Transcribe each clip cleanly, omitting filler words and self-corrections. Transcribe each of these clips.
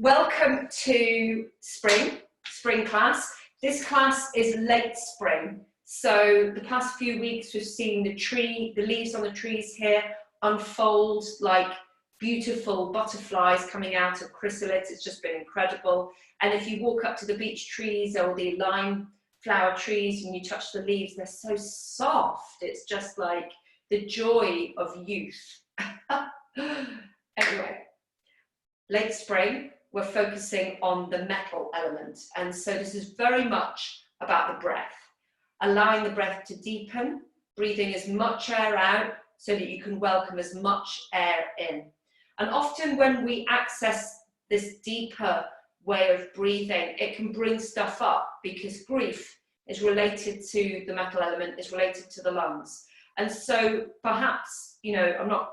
Welcome to spring class. This class is late spring. So the past few weeks we've seen the leaves on the trees here unfold like beautiful butterflies coming out of chrysalids. It's just been incredible. And if you walk up to the beech trees or the lime flower trees and you touch the leaves, they're so soft. It's just like the joy of youth. Anyway, late spring, we're focusing on the metal element. And so this is very much about the breath, allowing the breath to deepen, breathing as much air out so that you can welcome as much air in. And often when we access this deeper way of breathing, it can bring stuff up because grief is related to the metal element, is related to the lungs. And so perhaps, you know,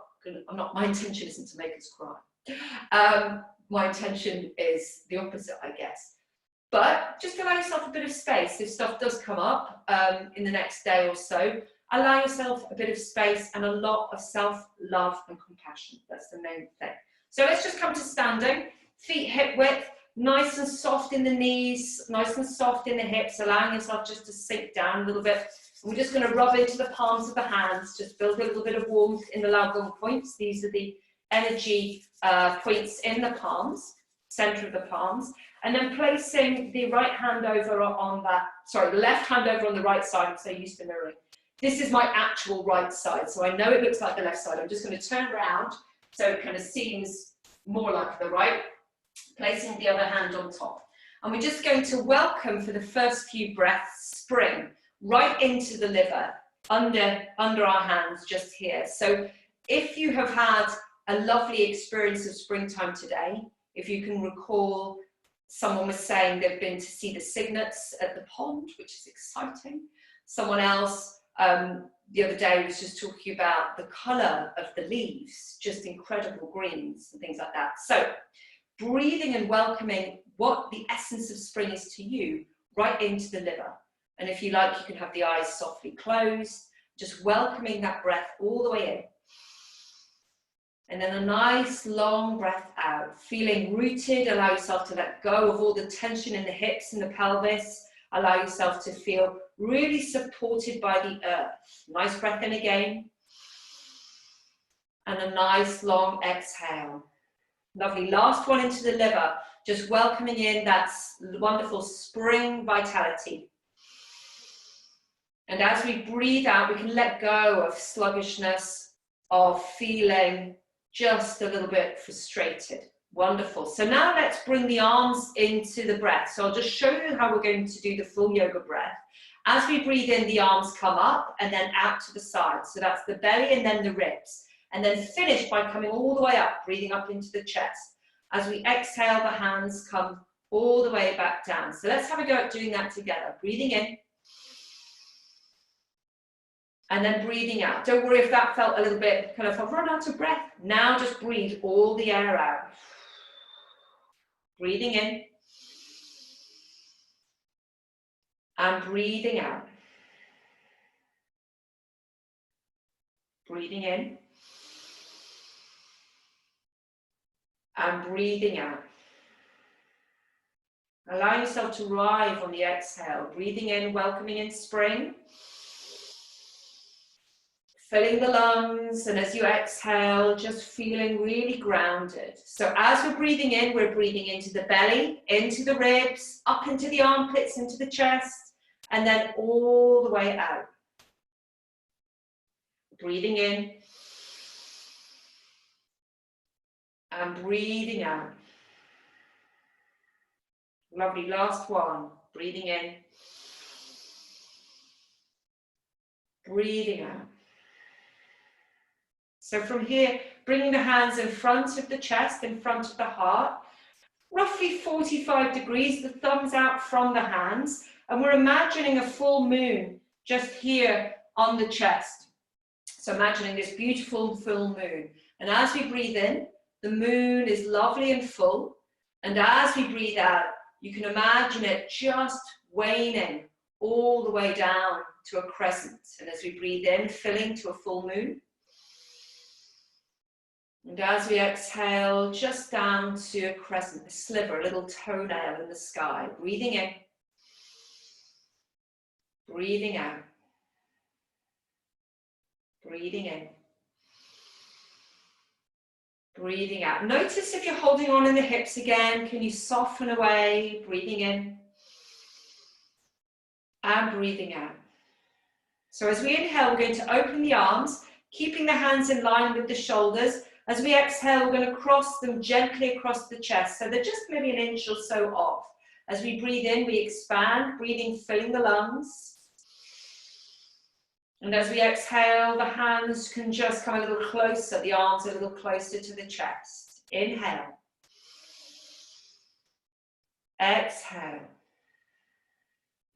my intention isn't to make us cry. My intention is the opposite, I guess. But just allow yourself a bit of space. If stuff does come up in the next day or so, allow yourself a bit of space and a lot of self-love and compassion. That's the main thing. So let's just come to standing. Feet hip width, nice and soft in the knees, nice and soft in the hips, allowing yourself just to sink down a little bit. And we're just going to rub into the palms of the hands, just build a little bit of warmth in the lagom points. These are the energy points in the palms, center of the palms, and then placing the right hand over on the left hand over on the right side. I'm so used to mirroring. This is my actual right side, so I know it looks like the left side. I'm just going to turn around so it kind of seems more like the right, placing the other hand on top. And we're just going to welcome for the first few breaths spring right into the liver, under our hands just here. So if you have had a lovely experience of springtime today, if you can recall, someone was saying they've been to see the cygnets at the pond, which is exciting. Someone else the other day was just talking about the colour of the leaves, just incredible greens and things like that. So breathing and welcoming what the essence of spring is to you right into the liver. And if you like, you can have the eyes softly closed, just welcoming that breath all the way in. And then a nice long breath out, feeling rooted. Allow yourself to let go of all the tension in the hips and the pelvis. Allow yourself to feel really supported by the earth. Nice breath in again. And a nice long exhale. Lovely. Last one into the liver. Just welcoming in that wonderful spring vitality. And as we breathe out, we can let go of sluggishness, of feeling just a little bit frustrated. Wonderful. So now let's bring the arms into the breath. So I'll just show you how we're going to do the full yoga breath. As we breathe in, the arms come up and then out to the side. So that's the belly and then the ribs. And then finish by coming all the way up, breathing up into the chest. As we exhale, the hands come all the way back down. So let's have a go at doing that together. Breathing in. And then breathing out. Don't worry if that felt a little bit kind of, I've run out of breath. Now just breathe all the air out. Breathing in. And breathing out. Breathing in. And breathing out. Allow yourself to arrive on the exhale. Breathing in, welcoming in spring. Filling the lungs, and as you exhale, just feeling really grounded. So as we're breathing in, we're breathing into the belly, into the ribs, up into the armpits, into the chest, and then all the way out. Breathing in, and breathing out. Lovely, last one. Breathing in, breathing out. So from here, bringing the hands in front of the chest, in front of the heart, roughly 45 degrees, the thumbs out from the hands, and we're imagining a full moon just here on the chest. So imagining this beautiful full moon. And as we breathe in, the moon is lovely and full. And as we breathe out, you can imagine it just waning all the way down to a crescent. And as we breathe in, filling to a full moon. And as we exhale, just down to a crescent, a sliver, a little toenail in the sky. Breathing in, breathing out, breathing in, breathing out. Notice if you're holding on in the hips again, can you soften away, breathing in and breathing out. So as we inhale, we're going to open the arms, keeping the hands in line with the shoulders. As we exhale, we're going to cross them gently across the chest. So they're just maybe an inch or so off. As we breathe in, we expand, breathing, filling the lungs. And as we exhale, the hands can just come a little closer, the arms a little closer to the chest. Inhale. Exhale.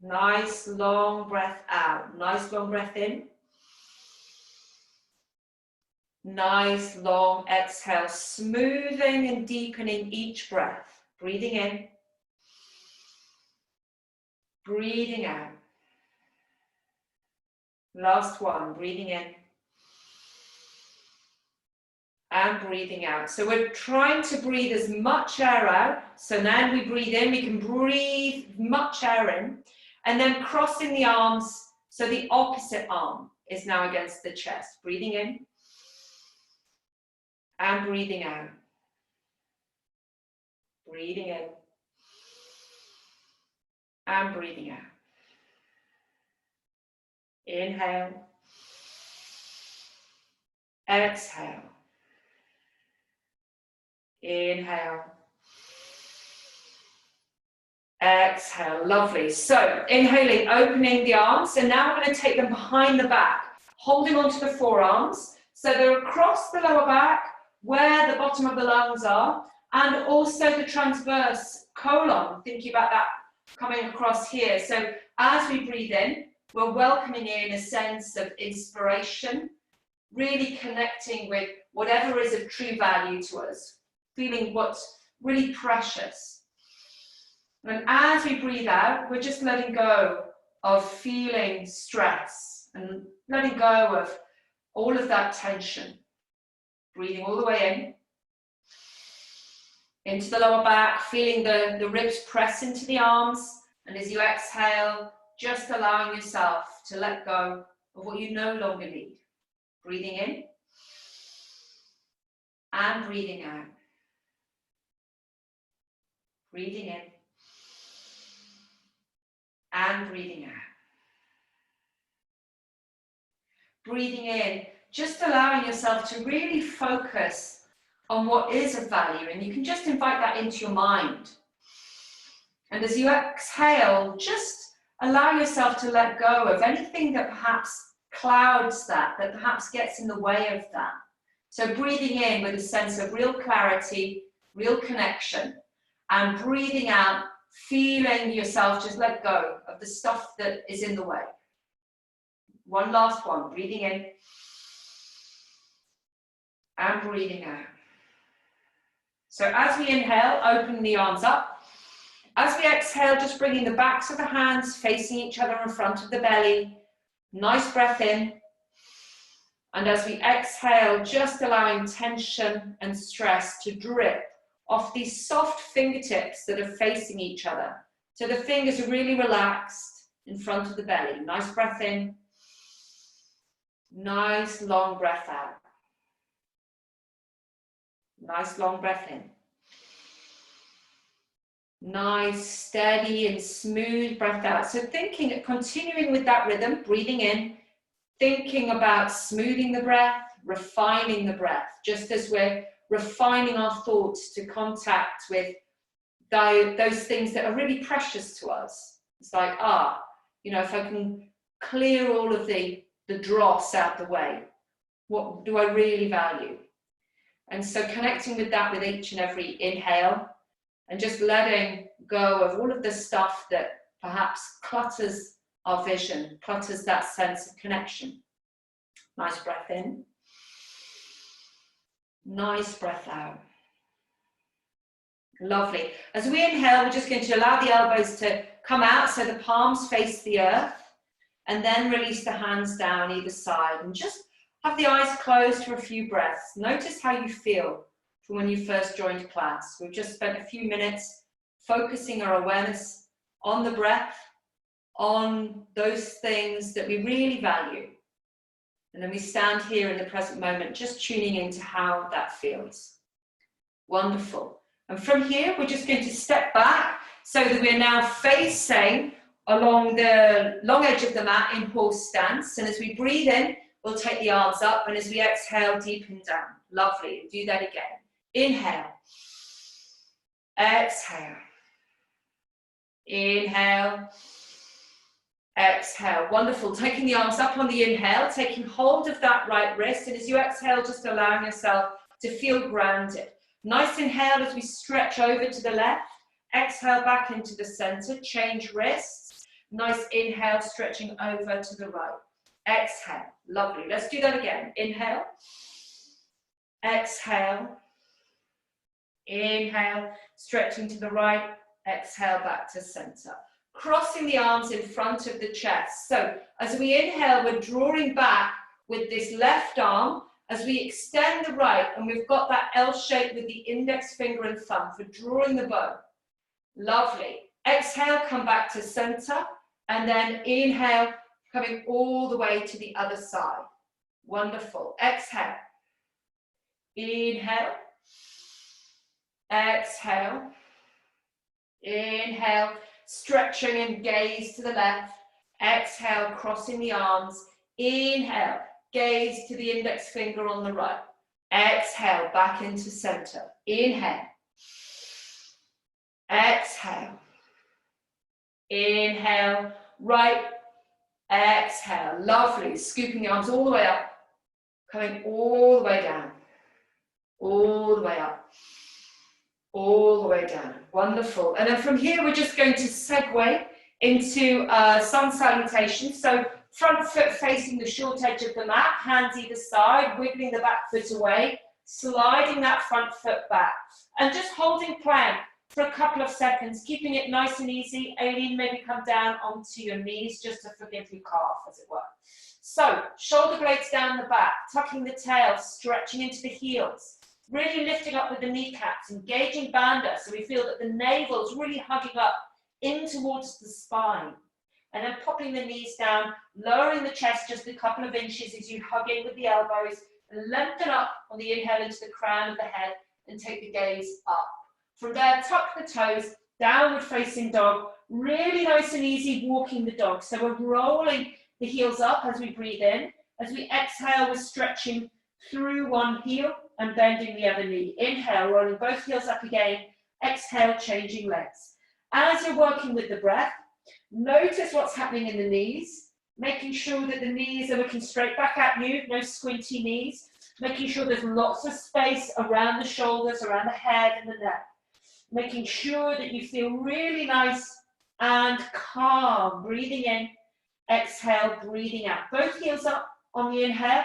Nice long breath out. Nice long breath in. Nice long exhale, smoothing and deepening each breath. Breathing in, breathing out. Last one, breathing in and breathing out. So we're trying to breathe as much air out. So now we breathe in, we can breathe much air in, and then crossing the arms so the opposite arm is now against the chest. Breathing in and breathing out. Breathing in and breathing out. Inhale. Exhale. Inhale. Exhale. Lovely. So inhaling, opening the arms, and now we're going to take them behind the back, holding onto the forearms. So they're across the lower back, where the bottom of the lungs are, and also the transverse colon, thinking about that coming across here. So as we breathe in, we're welcoming in a sense of inspiration, really connecting with whatever is of true value to us, feeling what's really precious. And as we breathe out, we're just letting go of feeling stress and letting go of all of that tension. Breathing all the way in, into the lower back, feeling the ribs press into the arms. And as you exhale, just allowing yourself to let go of what you no longer need. Breathing in and breathing out. Breathing in and breathing out. Breathing in, just allowing yourself to really focus on what is of value, and you can just invite that into your mind. And as you exhale, just allow yourself to let go of anything that perhaps clouds that perhaps gets in the way of that. So breathing in with a sense of real clarity, real connection, and breathing out, feeling yourself just let go of the stuff that is in the way. One last one, breathing in and breathing out. So as we inhale, open the arms up. As we exhale, just bringing the backs of the hands facing each other in front of the belly. Nice breath in. And as we exhale, just allowing tension and stress to drip off these soft fingertips that are facing each other. So the fingers are really relaxed in front of the belly. Nice breath in. Nice long breath out. Nice long breath in. Nice, steady and smooth breath out. So continuing with that rhythm, breathing in, thinking about smoothing the breath, refining the breath, just as we're refining our thoughts to contact with those things that are really precious to us. It's like, if I can clear all of the dross out the way, what do I really value? And so connecting with that with each and every inhale, and just letting go of all of the stuff that perhaps clutters our vision, clutters that sense of connection. Nice breath in. Nice breath out. Lovely. As we inhale, we're just going to allow the elbows to come out so the palms face the earth, and then release the hands down either side, and just Have the eyes closed for a few breaths. Notice how you feel from when you first joined class. We've just spent a few minutes focusing our awareness on the breath, on those things that we really value. And then we stand here in the present moment, just tuning into how that feels. Wonderful. And from here, we're just going to step back so that we're now facing along the long edge of the mat in horse stance. And as we breathe in, we'll take the arms up, and as we exhale, deepen down. Lovely. Do that again. Inhale. Exhale. Inhale. Exhale. Wonderful. Taking the arms up on the inhale, taking hold of that right wrist, and as you exhale, just allowing yourself to feel grounded. Nice inhale as we stretch over to the left. Exhale back into the center. Change wrists. Nice inhale, stretching over to the right. Exhale. Lovely. Let's do that again. Inhale. Exhale. Inhale. Stretching to the right. Exhale back to center. Crossing the arms in front of the chest. So as we inhale, we're drawing back with this left arm as we extend the right, and we've got that L shape with the index finger and thumb for drawing the bow. Lovely. Exhale, come back to center, and then inhale, coming all the way to the other side. Wonderful. Exhale. Inhale. Exhale. Inhale. Stretching and gaze to the left. Exhale, crossing the arms. Inhale, gaze to the index finger on the right. Exhale, back into center. Inhale. Exhale. Inhale, right. Exhale. Lovely. Scooping the arms all the way up. Coming all the way down. All the way up. All the way down. Wonderful. And then from here, we're just going to segue into sun salutation. So front foot facing the short edge of the mat, hands either side, wiggling the back foot away, sliding that front foot back, and just holding plank for a couple of seconds, keeping it nice and easy. Aileen, maybe come down onto your knees just to forgive your calf, as it were. So shoulder blades down the back, tucking the tail, stretching into the heels. Really lifting up with the kneecaps, engaging bandha, so we feel that the navel is really hugging up in towards the spine. And then popping the knees down, lowering the chest just a couple of inches as you hug in with the elbows, and lengthen up on the inhale into the crown of the head, and take the gaze up. From there, tuck the toes, downward facing dog, really nice and easy walking the dog. So we're rolling the heels up as we breathe in. As we exhale, we're stretching through one heel and bending the other knee. Inhale, rolling both heels up again. Exhale, changing legs. As you're working with the breath, notice what's happening in the knees, making sure that the knees are looking straight back at you, no squinty knees, making sure there's lots of space around the shoulders, around the head and the neck, making sure that you feel really nice and calm. Breathing in, exhale, breathing out. Both heels up on the inhale.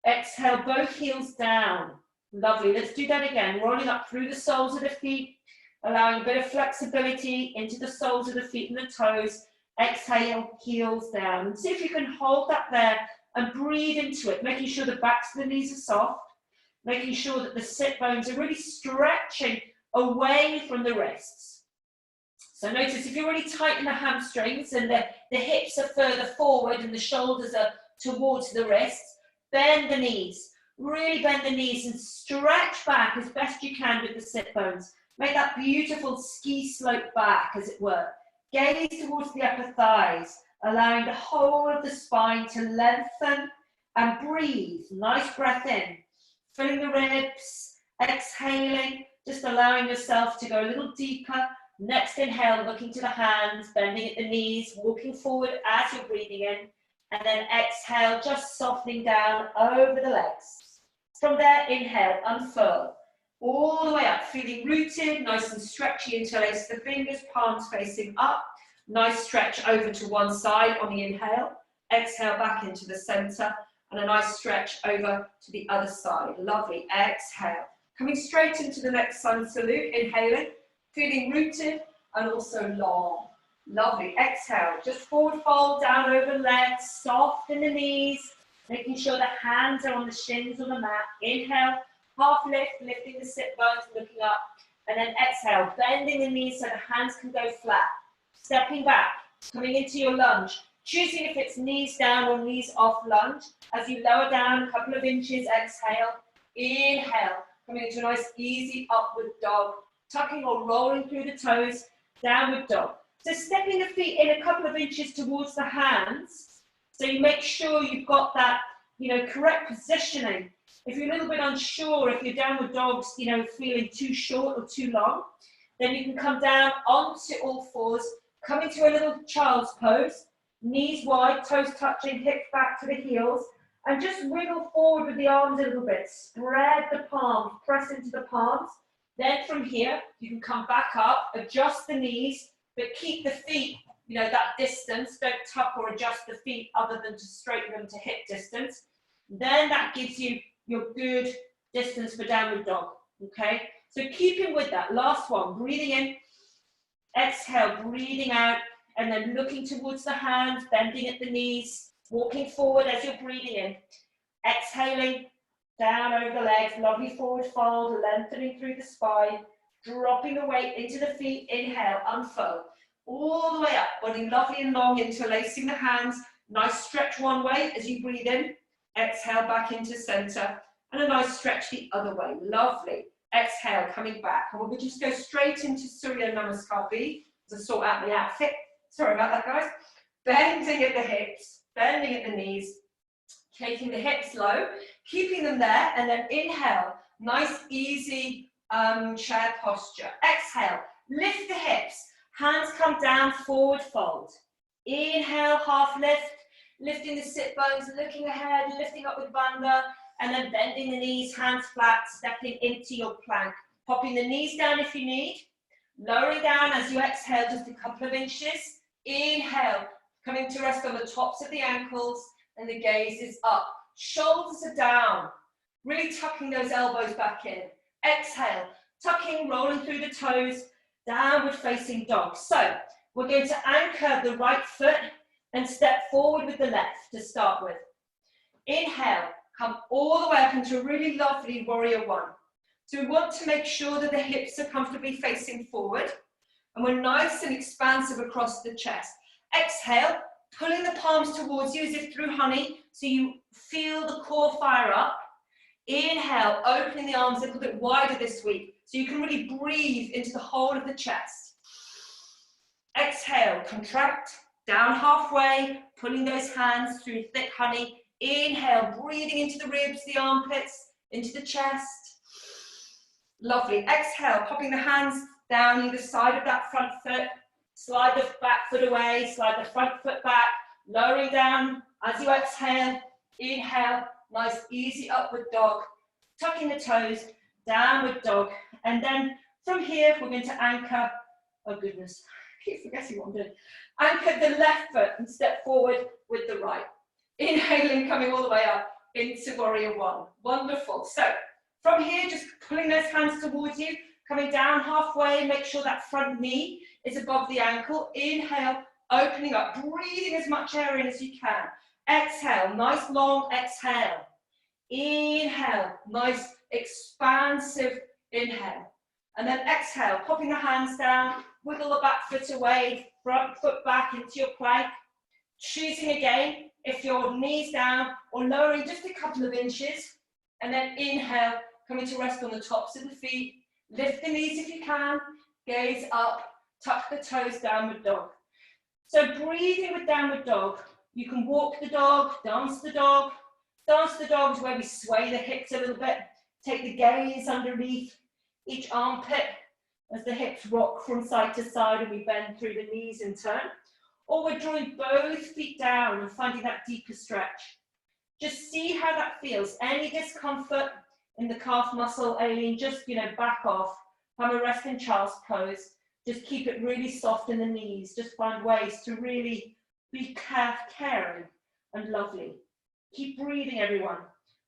Exhale, both heels down. Lovely. Let's do that again. Rolling up through the soles of the feet, allowing a bit of flexibility into the soles of the feet and the toes. Exhale, heels down. And see if you can hold that there and breathe into it, making sure the backs of the knees are soft, making sure that the sit bones are really stretching away from the wrists. So notice if you're really tight in the hamstrings and the hips are further forward and the shoulders are towards the wrists, bend the knees, really bend the knees and stretch back as best you can with the sit bones. Make that beautiful ski slope back, as it were. Gaze towards the upper thighs, allowing the whole of the spine to lengthen and breathe. Nice breath in, filling the ribs, exhaling, just allowing yourself to go a little deeper. Next inhale, looking to the hands, bending at the knees, walking forward as you're breathing in. And then exhale, just softening down over the legs. From there, inhale, unfurl. All the way up, feeling rooted, nice and stretchy, interlace the fingers, palms facing up. Nice stretch over to one side on the inhale. Exhale back into the center. And a nice stretch over to the other side. Lovely. Exhale. Coming straight into the next sun salute, inhaling, feeling rooted and also long. Lovely. Exhale. Just forward fold down over legs, soft in the knees. Making sure the hands are on the shins or the mat. Inhale, half lift, lifting the sit bones, looking up. And then exhale, bending the knees so the hands can go flat. Stepping back, coming into your lunge. Choosing if it's knees down or knees off lunge. As you lower down a couple of inches, exhale. Inhale, coming into a nice easy upward dog. Tucking or rolling through the toes, downward dog. So stepping the feet in a couple of inches towards the hands. So you make sure you've got that, correct positioning. If you're a little bit unsure, if your downward dog's, feeling too short or too long, then you can come down onto all fours, come into a little child's pose, knees wide, toes touching, hips back to the heels, and just wiggle forward with the arms a little bit. Spread the palms, press into the palms. Then from here, you can come back up, adjust the knees, but keep the feet, that distance. Don't tuck or adjust the feet other than to straighten them to hip distance. Then that gives you your good distance for downward dog, okay? So keeping with that, last one, breathing in, exhale, breathing out, and then looking towards the hands, bending at the knees, walking forward as you're breathing in, exhaling, down over the legs, lovely forward fold, lengthening through the spine, dropping the weight into the feet, inhale, unfold, all the way up, body lovely and long, interlacing the hands, nice stretch one way as you breathe in, exhale back into center, and a nice stretch the other way, lovely. Exhale, coming back, and we'll just go straight into Surya Namaskar B, to sort out the outfit, sorry about that guys, bending at the hips, bending at the knees, taking the hips low, keeping them there, and then inhale, nice easy chair posture. Exhale, lift the hips, hands come down, forward fold. Inhale, half lift, lifting the sit bones, looking ahead, lifting up with bandha, and then bending the knees, hands flat, stepping into your plank. Popping the knees down if you need, lowering down as you exhale just a couple of inches. Inhale, coming to rest on the tops of the ankles, and the gaze is up. Shoulders are down, really tucking those elbows back in. Exhale, tucking, rolling through the toes, downward facing dog. So we're going to anchor the right foot and step forward with the left to start with. Inhale, come all the way up into a really lovely warrior one. So we want to make sure that the hips are comfortably facing forward, and we're nice and expansive across the chest. Exhale, pulling the palms towards you as if through honey, so you feel the core fire up. Inhale, opening the arms a little bit wider this week, so you can really breathe into the whole of the chest. Exhale, contract, down halfway, pulling those hands through thick honey. Inhale, breathing into the ribs, the armpits, into the chest. Lovely. Exhale, popping the hands down either side of that front foot. Slide the back foot away, slide the front foot back, lowering down as you exhale. Inhale, nice easy upward dog, tucking the toes, downward dog. And then from here, we're going to anchor, oh goodness, I keep forgetting what I'm doing. Anchor the left foot and step forward with the right. Inhaling, coming all the way up into warrior one. Wonderful. So from here, just pulling those hands towards you, coming down halfway, make sure that front knee is above the ankle. Inhale, opening up, breathing as much air in as you can. Exhale, nice long exhale. Inhale, nice expansive inhale. And then exhale, popping the hands down, wiggle the back foot away, front foot back into your plank. Choosing again, if your knees down or lowering just a couple of inches. And then inhale, coming to rest on the tops of the feet. Lift the knees if you can, gaze up, tuck the toes, downward dog. So breathing with downward dog, you can walk the dog, dance the dog. Dance the dog is where we sway the hips a little bit, take the gaze underneath each armpit as the hips rock from side to side and we bend through the knees in turn. Or we're drawing both feet down and finding that deeper stretch. Just see how that feels. Any discomfort in the calf muscle, Aileen, just, back off. Come a resting child's pose. Just keep it really soft in the knees. Just find ways to really be caring and lovely. Keep breathing, everyone.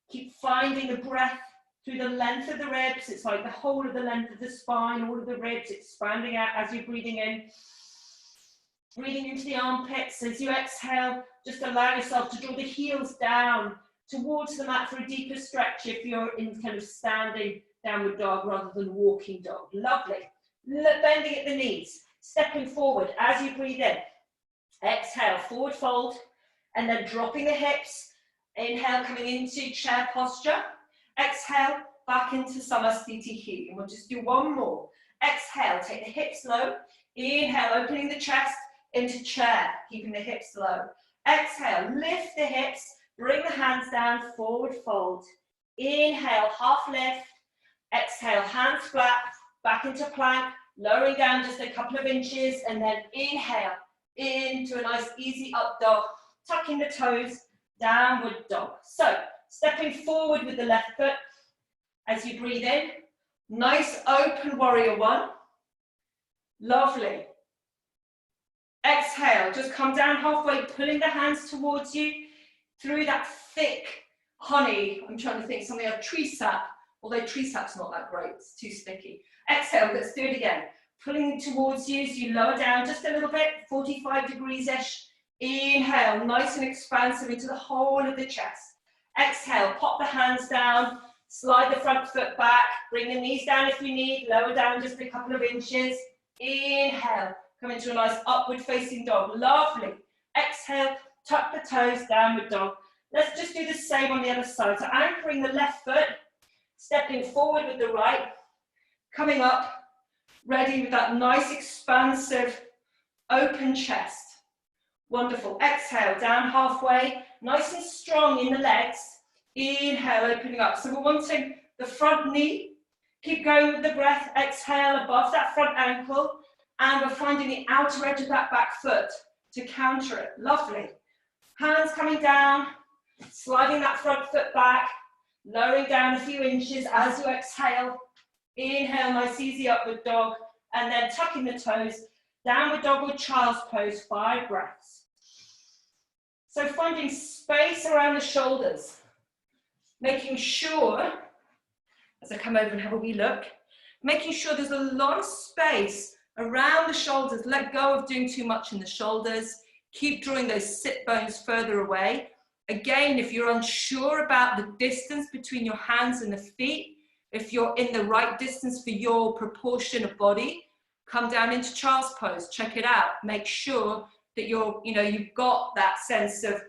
Keep finding the breath through the length of the ribs. It's like the whole of the length of the spine, all of the ribs expanding out as you're breathing in. Breathing into the armpits. As you exhale, just allow yourself to draw the heels down towards the mat for a deeper stretch if you're in kind of standing downward dog rather than walking dog. Lovely. Bending at the knees, stepping forward as you breathe in. Exhale, forward fold, and then dropping the hips. Inhale, coming into chair posture. Exhale, back into Samasthiti. And we'll just do one more. Exhale, take the hips low. Inhale, opening the chest into chair, keeping the hips low. Exhale, lift the hips, bring the hands down, forward fold. Inhale, half lift. Exhale, hands flat, back into plank, lowering down just a couple of inches, and then inhale into a nice easy up dog, tucking the toes, downward dog. So, stepping forward with the left foot as you breathe in. Nice open warrior one. Lovely. Exhale, just come down halfway, pulling the hands towards you through that thick honey. I'm trying to think something of tree sap, although tree sap's not that great, it's too sticky. Exhale, let's do it again. Pulling towards you as you lower down just a little bit, 45 degrees-ish. Inhale, nice and expansive into the whole of the chest. Exhale, pop the hands down, slide the front foot back, bring the knees down if you need, lower down just a couple of inches. Inhale, come into a nice upward facing dog. Lovely. Exhale, tuck the toes, downward dog. Let's just do the same on the other side. So anchoring the left foot, stepping forward with the right, coming up, ready with that nice expansive open chest. Wonderful. Exhale, down halfway, nice and strong in the legs. Inhale, opening up. So we're wanting the front knee. Keep going with the breath. Exhale above that front ankle. And we're finding the outer edge of that back foot to counter it. Lovely. Hands coming down, sliding that front foot back, lowering down a few inches as you exhale. Inhale, nice easy upward dog, and then tucking the toes, downward dog or child's pose, 5 breaths. So finding space around the shoulders, making sure, as I come over and have a wee look, making sure there's a lot of space around the shoulders. Let go of doing too much in the shoulders. Keep drawing those sit bones further away. Again, if you're unsure about the distance between your hands and the feet, if you're in the right distance for your proportion of body, come down into child's pose, check it out. Make sure that you've got that sense of,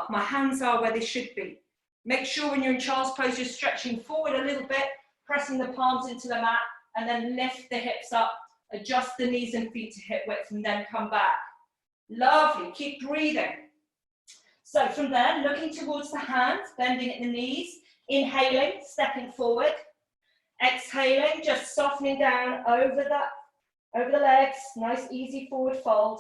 my hands are where they should be. Make sure when you're in child's pose, you're stretching forward a little bit, pressing the palms into the mat, and then lift the hips up, adjust the knees and feet to hip width, and then come back. Lovely, keep breathing. So from there, looking towards the hands, bending at the knees, inhaling, stepping forward. Exhaling, just softening down over the legs, nice easy forward fold,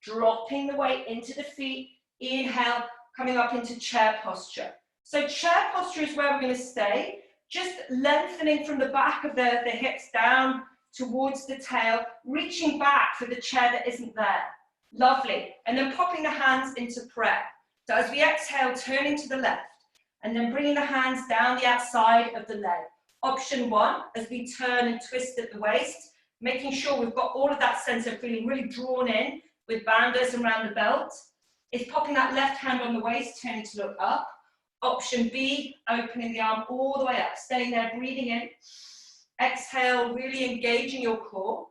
dropping the weight into the feet. Inhale, coming up into chair posture. So chair posture is where we're going to stay, just lengthening from the back of the hips down towards the tail, reaching back for the chair that isn't there. Lovely. And then popping the hands into prayer. So as we exhale, turning to the left, and then bringing the hands down the outside of the leg. Option 1, as we turn and twist at the waist, making sure we've got all of that sense of feeling really drawn in with bandhas around the belt, is popping that left hand on the waist, turning to look up. Option B, opening the arm all the way up, staying there, breathing in. Exhale, really engaging your core.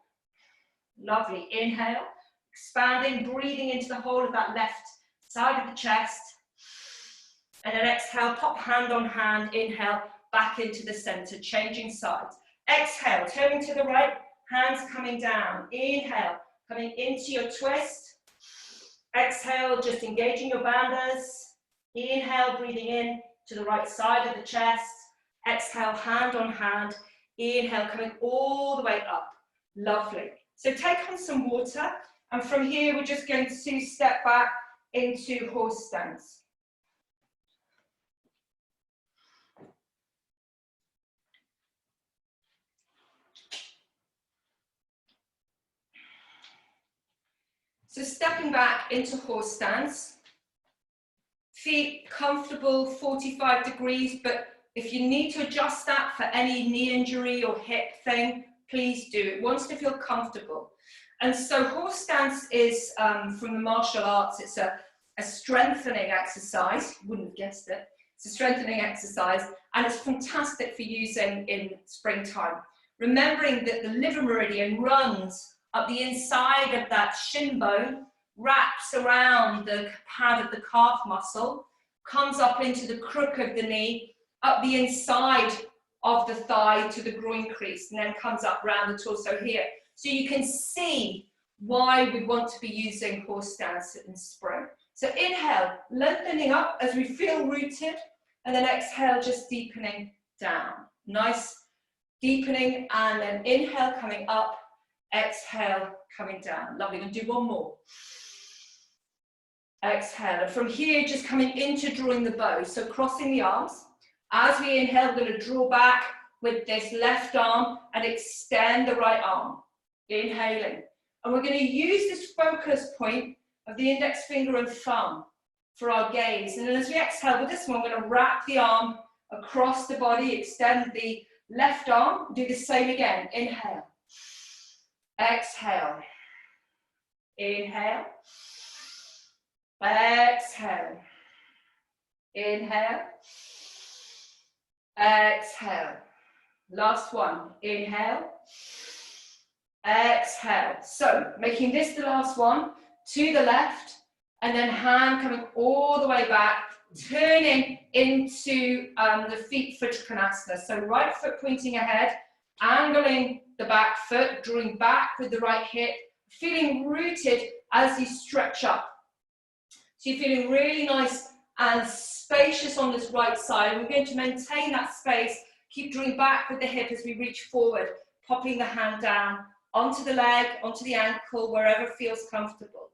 Lovely. Inhale, expanding, breathing into the whole of that left side of the chest. And then exhale, pop hand on hand, inhale, back into the center, changing sides. Exhale, turning to the right, hands coming down. Inhale, coming into your twist. Exhale, just engaging your bandhas. Inhale, breathing in to the right side of the chest. Exhale, hand on hand. Inhale, coming all the way up. Lovely. So take on some water, and from here we're just going to step back into horse stance. So stepping back into horse stance, feet comfortable, 45 degrees, but if you need to adjust that for any knee injury or hip thing, please do. It wants to feel comfortable. And so horse stance is, from the martial arts, it's a strengthening exercise. Wouldn't have guessed it. It's a strengthening exercise, and it's fantastic for using in springtime. Remembering that the liver meridian runs up the inside of that shin bone, wraps around the pad of the calf muscle, comes up into the crook of the knee, up the inside of the thigh to the groin crease, and then comes up round the torso here. So you can see why we want to be using horse stance in spring. So inhale, lengthening up as we feel rooted, and then exhale, just deepening down. Nice deepening, and then inhale, coming up, exhale, coming down. Lovely, we're going to do one more. Exhale, and from here, just coming into drawing the bow, so crossing the arms. As we inhale, we're going to draw back with this left arm and extend the right arm. Inhaling. And we're going to use this focus point of the index finger and thumb for our gaze. And then as we exhale with this one, we're going to wrap the arm across the body, extend the left arm, do the same again. Inhale. Exhale. Inhale. Exhale. Inhale. Exhale. Last one. Inhale. Exhale. So making this the last one, to the left, and then hand coming all the way back, turning into the feet for Trikonasana. So right foot pointing ahead, angling the back foot, drawing back with the right hip, feeling rooted as you stretch up. So you're feeling really nice and spacious on this right side. We're going to maintain that space, keep drawing back with the hip as we reach forward, popping the hand down onto the leg, onto the ankle, wherever feels comfortable.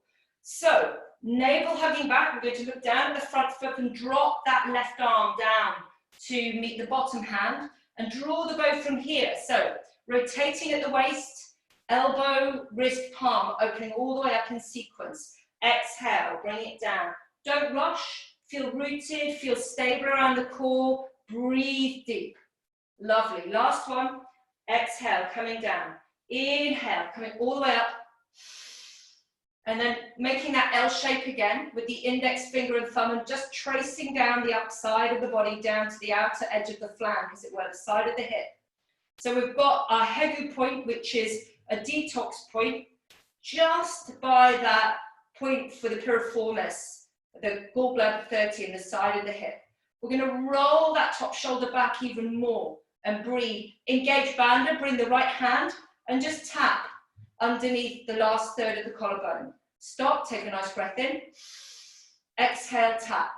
So, navel hugging back, we're going to look down at the front foot and drop that left arm down to meet the bottom hand and draw the bow from here. So, rotating at the waist, elbow, wrist, palm, opening all the way up in sequence. Exhale, bring it down. Don't rush, feel rooted, feel stable around the core, breathe deep. Lovely. Last one, exhale, coming down. Inhale, coming all the way up. And then making that L shape again with the index finger and thumb and just tracing down the upside of the body down to the outer edge of the flank, as it were, the side of the hip. So we've got our Hegu point, which is a detox point, just by that point for the piriformis, the gallbladder 30 in the side of the hip. We're going to roll that top shoulder back even more and breathe. Engage bandha, bring the right hand and just tap underneath the last third of the collarbone. Stop, take a nice breath in. Exhale, tap.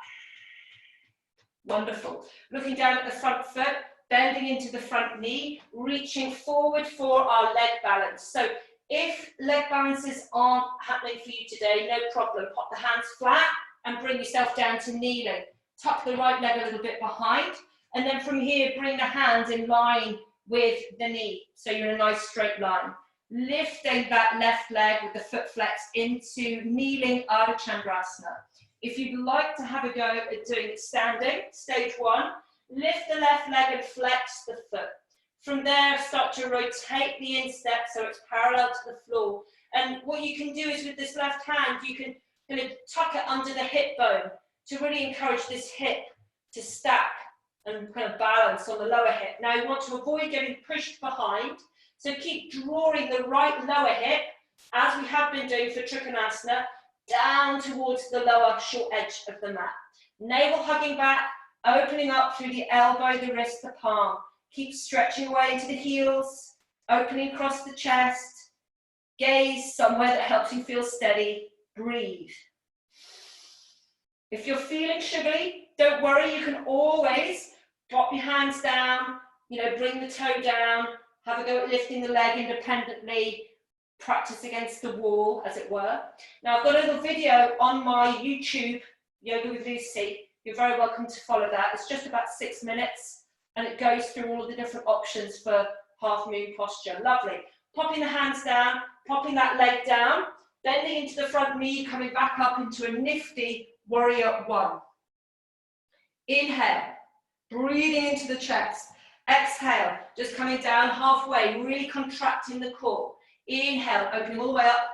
Wonderful. Looking down at the front foot, bending into the front knee, reaching forward for our leg balance. So if leg balances aren't happening for you today, no problem. Pop the hands flat and bring yourself down to kneeling. Tuck the right leg a little bit behind. And then from here, bring the hands in line with the knee. So you're in a nice straight line. Lifting that left leg with the foot flex into kneeling Ardha Chandrasana. If you'd like to have a go at doing it standing, stage one, lift the left leg and flex the foot. From there, start to rotate the instep so it's parallel to the floor. And what you can do is with this left hand, you can kind of tuck it under the hip bone to really encourage this hip to stack and kind of balance on the lower hip. Now you want to avoid getting pushed behind, so keep drawing the right lower hip, as we have been doing for Trikonasana, down towards the lower short edge of the mat. Navel hugging back, opening up through the elbow, the wrist, the palm. Keep stretching away into the heels, opening across the chest. Gaze somewhere that helps you feel steady. Breathe. If you're feeling sugary, don't worry, you can always drop your hands down, bring the toe down, have a go at lifting the leg independently, practice against the wall, as it were. Now, I've got a little video on my YouTube, Yoga with Lucy. You're very welcome to follow that. It's just about 6 minutes, and it goes through all of the different options for half moon posture. Lovely. Popping the hands down, popping that leg down, bending into the front knee, coming back up into a nifty warrior one. Inhale, breathing into the chest. Exhale, just coming down halfway, really contracting the core. Inhale, opening all the way up.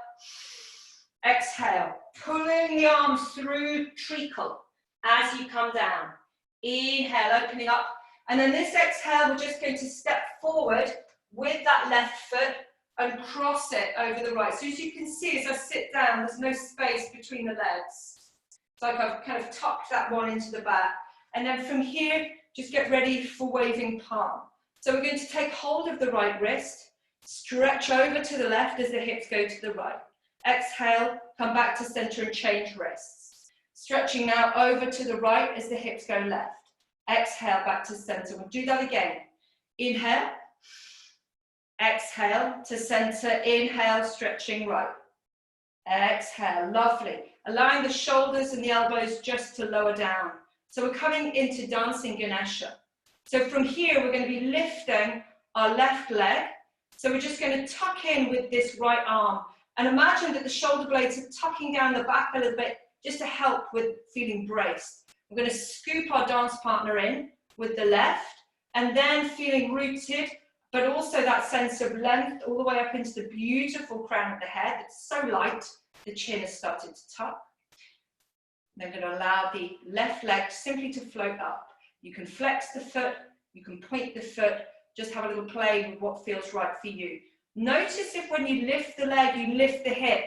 Exhale, pulling the arms through treacle as you come down. Inhale, opening up. And then this exhale, we're just going to step forward with that left foot and cross it over the right. So as you can see, as I sit down, there's no space between the legs. It's like I've kind of tucked that one into the back. And then from here, just get ready for waving palm. So we're going to take hold of the right wrist, stretch over to the left as the hips go to the right. Exhale, come back to center and change wrists. Stretching now over to the right as the hips go left. Exhale, back to center. We'll do that again. Inhale. Exhale to center. Inhale, stretching right. Exhale, lovely. Allowing the shoulders and the elbows just to lower down. So we're coming into dancing Ganesha. So from here, we're going to be lifting our left leg. So we're just going to tuck in with this right arm. And imagine that the shoulder blades are tucking down the back a little bit just to help with feeling braced. We're going to scoop our dance partner in with the left and then feeling rooted, but also that sense of length all the way up into the beautiful crown of the head. It's so light, the chin has started to tuck. Then we're going to allow the left leg simply to float up. You can flex the foot, you can point the foot, just have a little play with what feels right for you. Notice if when you lift the leg, you lift the hip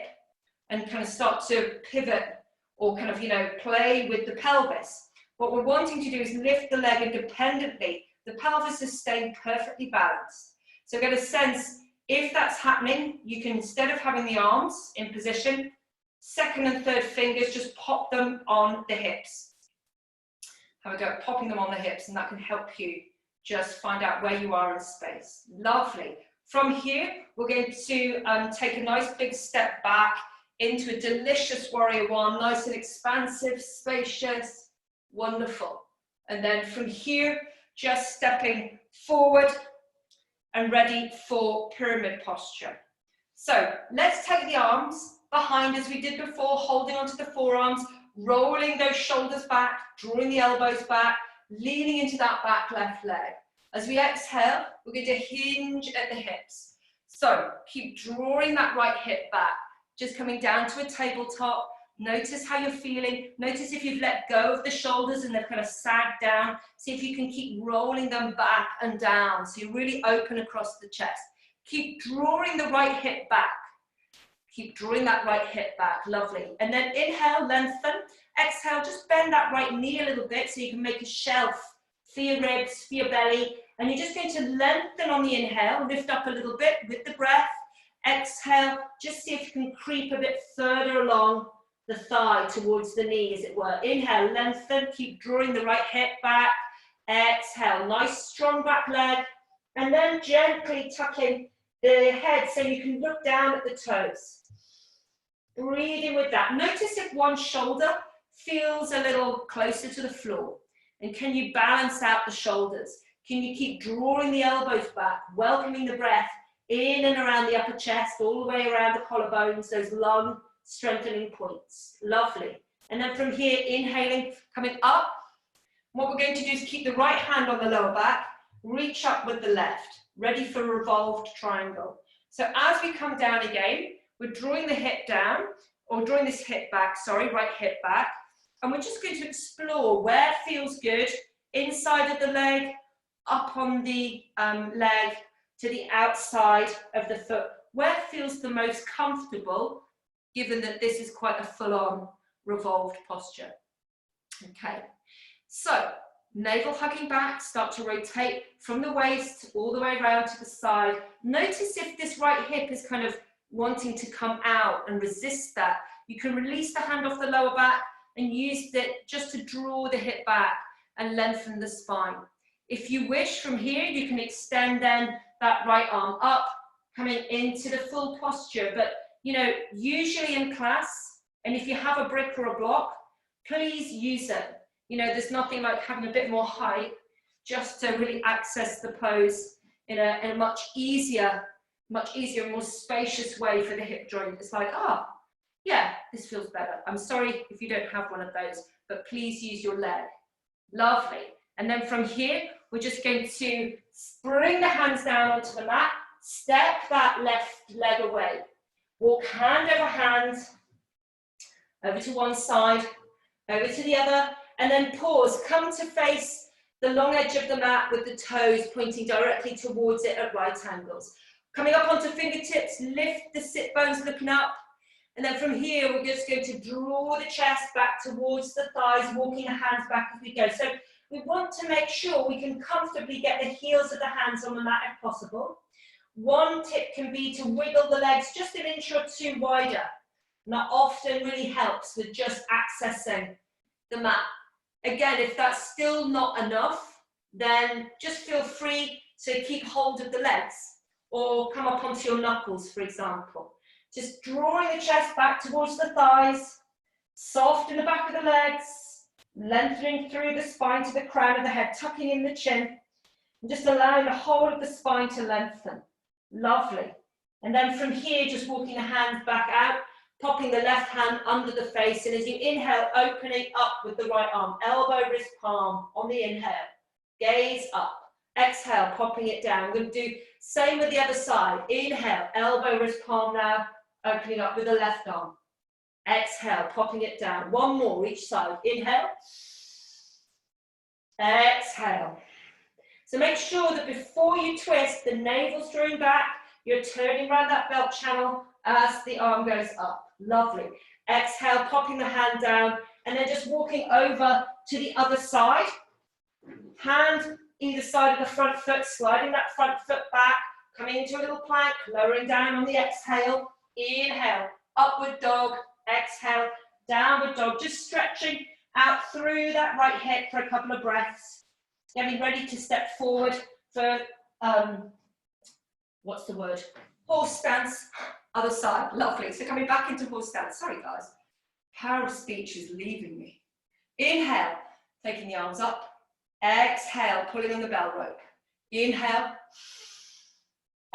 and kind of start to pivot or kind of, play with the pelvis. What we're wanting to do is lift the leg independently. The pelvis is staying perfectly balanced. So get a sense, if that's happening, you can, instead of having the arms in position, second and third fingers, just pop them on the hips. Have a go at popping them on the hips, and that can help you just find out where you are in space. Lovely. From here, we're going to take a nice big step back into a delicious warrior one, nice and expansive, spacious, wonderful. And then from here, just stepping forward and ready for pyramid posture. So let's take the arms behind as we did before, holding onto the forearms, rolling those shoulders back, drawing the elbows back, leaning into that back left leg. As we exhale, we're going to hinge at the hips. So keep drawing that right hip back, just coming down to a tabletop. Notice how you're feeling. Notice if you've let go of the shoulders and they've kind of sagged down. See if you can keep rolling them back and down. So you're really open across the chest. Keep drawing the right hip back. Keep drawing that right hip back. Lovely. And then inhale, lengthen. Exhale, just bend that right knee a little bit so you can make a shelf for your ribs, for your belly. And you're just going to lengthen on the inhale, lift up a little bit with the breath. Exhale, just see if you can creep a bit further along the thigh towards the knee, as it were. Inhale, lengthen, keep drawing the right hip back. Exhale, nice strong back leg. And then gently tucking the head so you can look down at the toes. Breathing with that. Notice if one shoulder feels a little closer to the floor. And can you balance out the shoulders? Can you keep drawing the elbows back, welcoming the breath in and around the upper chest, all the way around the collarbones, those long strengthening points. Lovely. And then from here, inhaling, coming up. What we're going to do is keep the right hand on the lower back, reach up with the left, ready for a revolved triangle. So as we come down again, we're drawing the hip down, or drawing this hip back, sorry, right hip back. And we're just going to explore where it feels good, inside of the leg, up on the leg, to the outside of the foot, where it feels the most comfortable, given that this is quite a full-on revolved posture. Okay, so navel hugging back, start to rotate from the waist all the way around to the side. Notice if this right hip is kind of wanting to come out and resist that. You can release the hand off the lower back and use it just to draw the hip back and lengthen the spine. If you wish, from here, you can extend then that right arm up, coming into the full posture. But, usually in class, and if you have a brick or a block, please use it. There's nothing like having a bit more height just to really access the pose in a much easier, more spacious way for the hip joint. It's like, yeah, this feels better. I'm sorry if you don't have one of those, but please use your leg. Lovely. And then from here, we're just going to bring the hands down onto the mat, step that left leg away. Walk hand over hand, over to one side, over to the other, And then pause, come to face the long edge of the mat with the toes pointing directly towards it at right angles. Coming up onto fingertips, lift the sit bones looking up. And then from here, we're just going to draw the chest back towards the thighs, walking the hands back as we go. So we want to make sure we can comfortably get the heels of the hands on the mat if possible. One tip can be to wiggle the legs just an inch or two wider. And that often really helps with just accessing the mat. Again, if that's still not enough, then just feel free to keep hold of the legs or come up onto your knuckles, for example. Just drawing the chest back towards the thighs, soft in the back of the legs, lengthening through the spine to the crown of the head, tucking in the chin, and just allowing the whole of the spine to lengthen. Lovely. And then from here, just walking the hands back out, popping the left hand under the face, and as you inhale, opening up with the right arm, elbow, wrist, palm on the inhale, gaze up. Exhale, popping it down. We're going to do same with the other side. Inhale, elbow, wrist, palm now, opening up with the left arm. Exhale, popping it down. One more each side. Inhale. Exhale. So make sure that before you twist, the navel's drawing back, you're turning around that belt channel as the arm goes up. Lovely. Exhale, popping the hand down, and then just walking over to the other side. Hand either side of the front foot, sliding that front foot back, coming into a little plank, lowering down on the exhale. Inhale, upward dog. Exhale, downward dog. Just stretching out through that right hip for a couple of breaths. Getting ready to step forward for, what's the word? Horse stance, other side. Lovely. So coming back into horse stance. Sorry, guys. Power of speech is leaving me. Inhale, taking the arms up. Exhale, pulling on the bell rope. Inhale.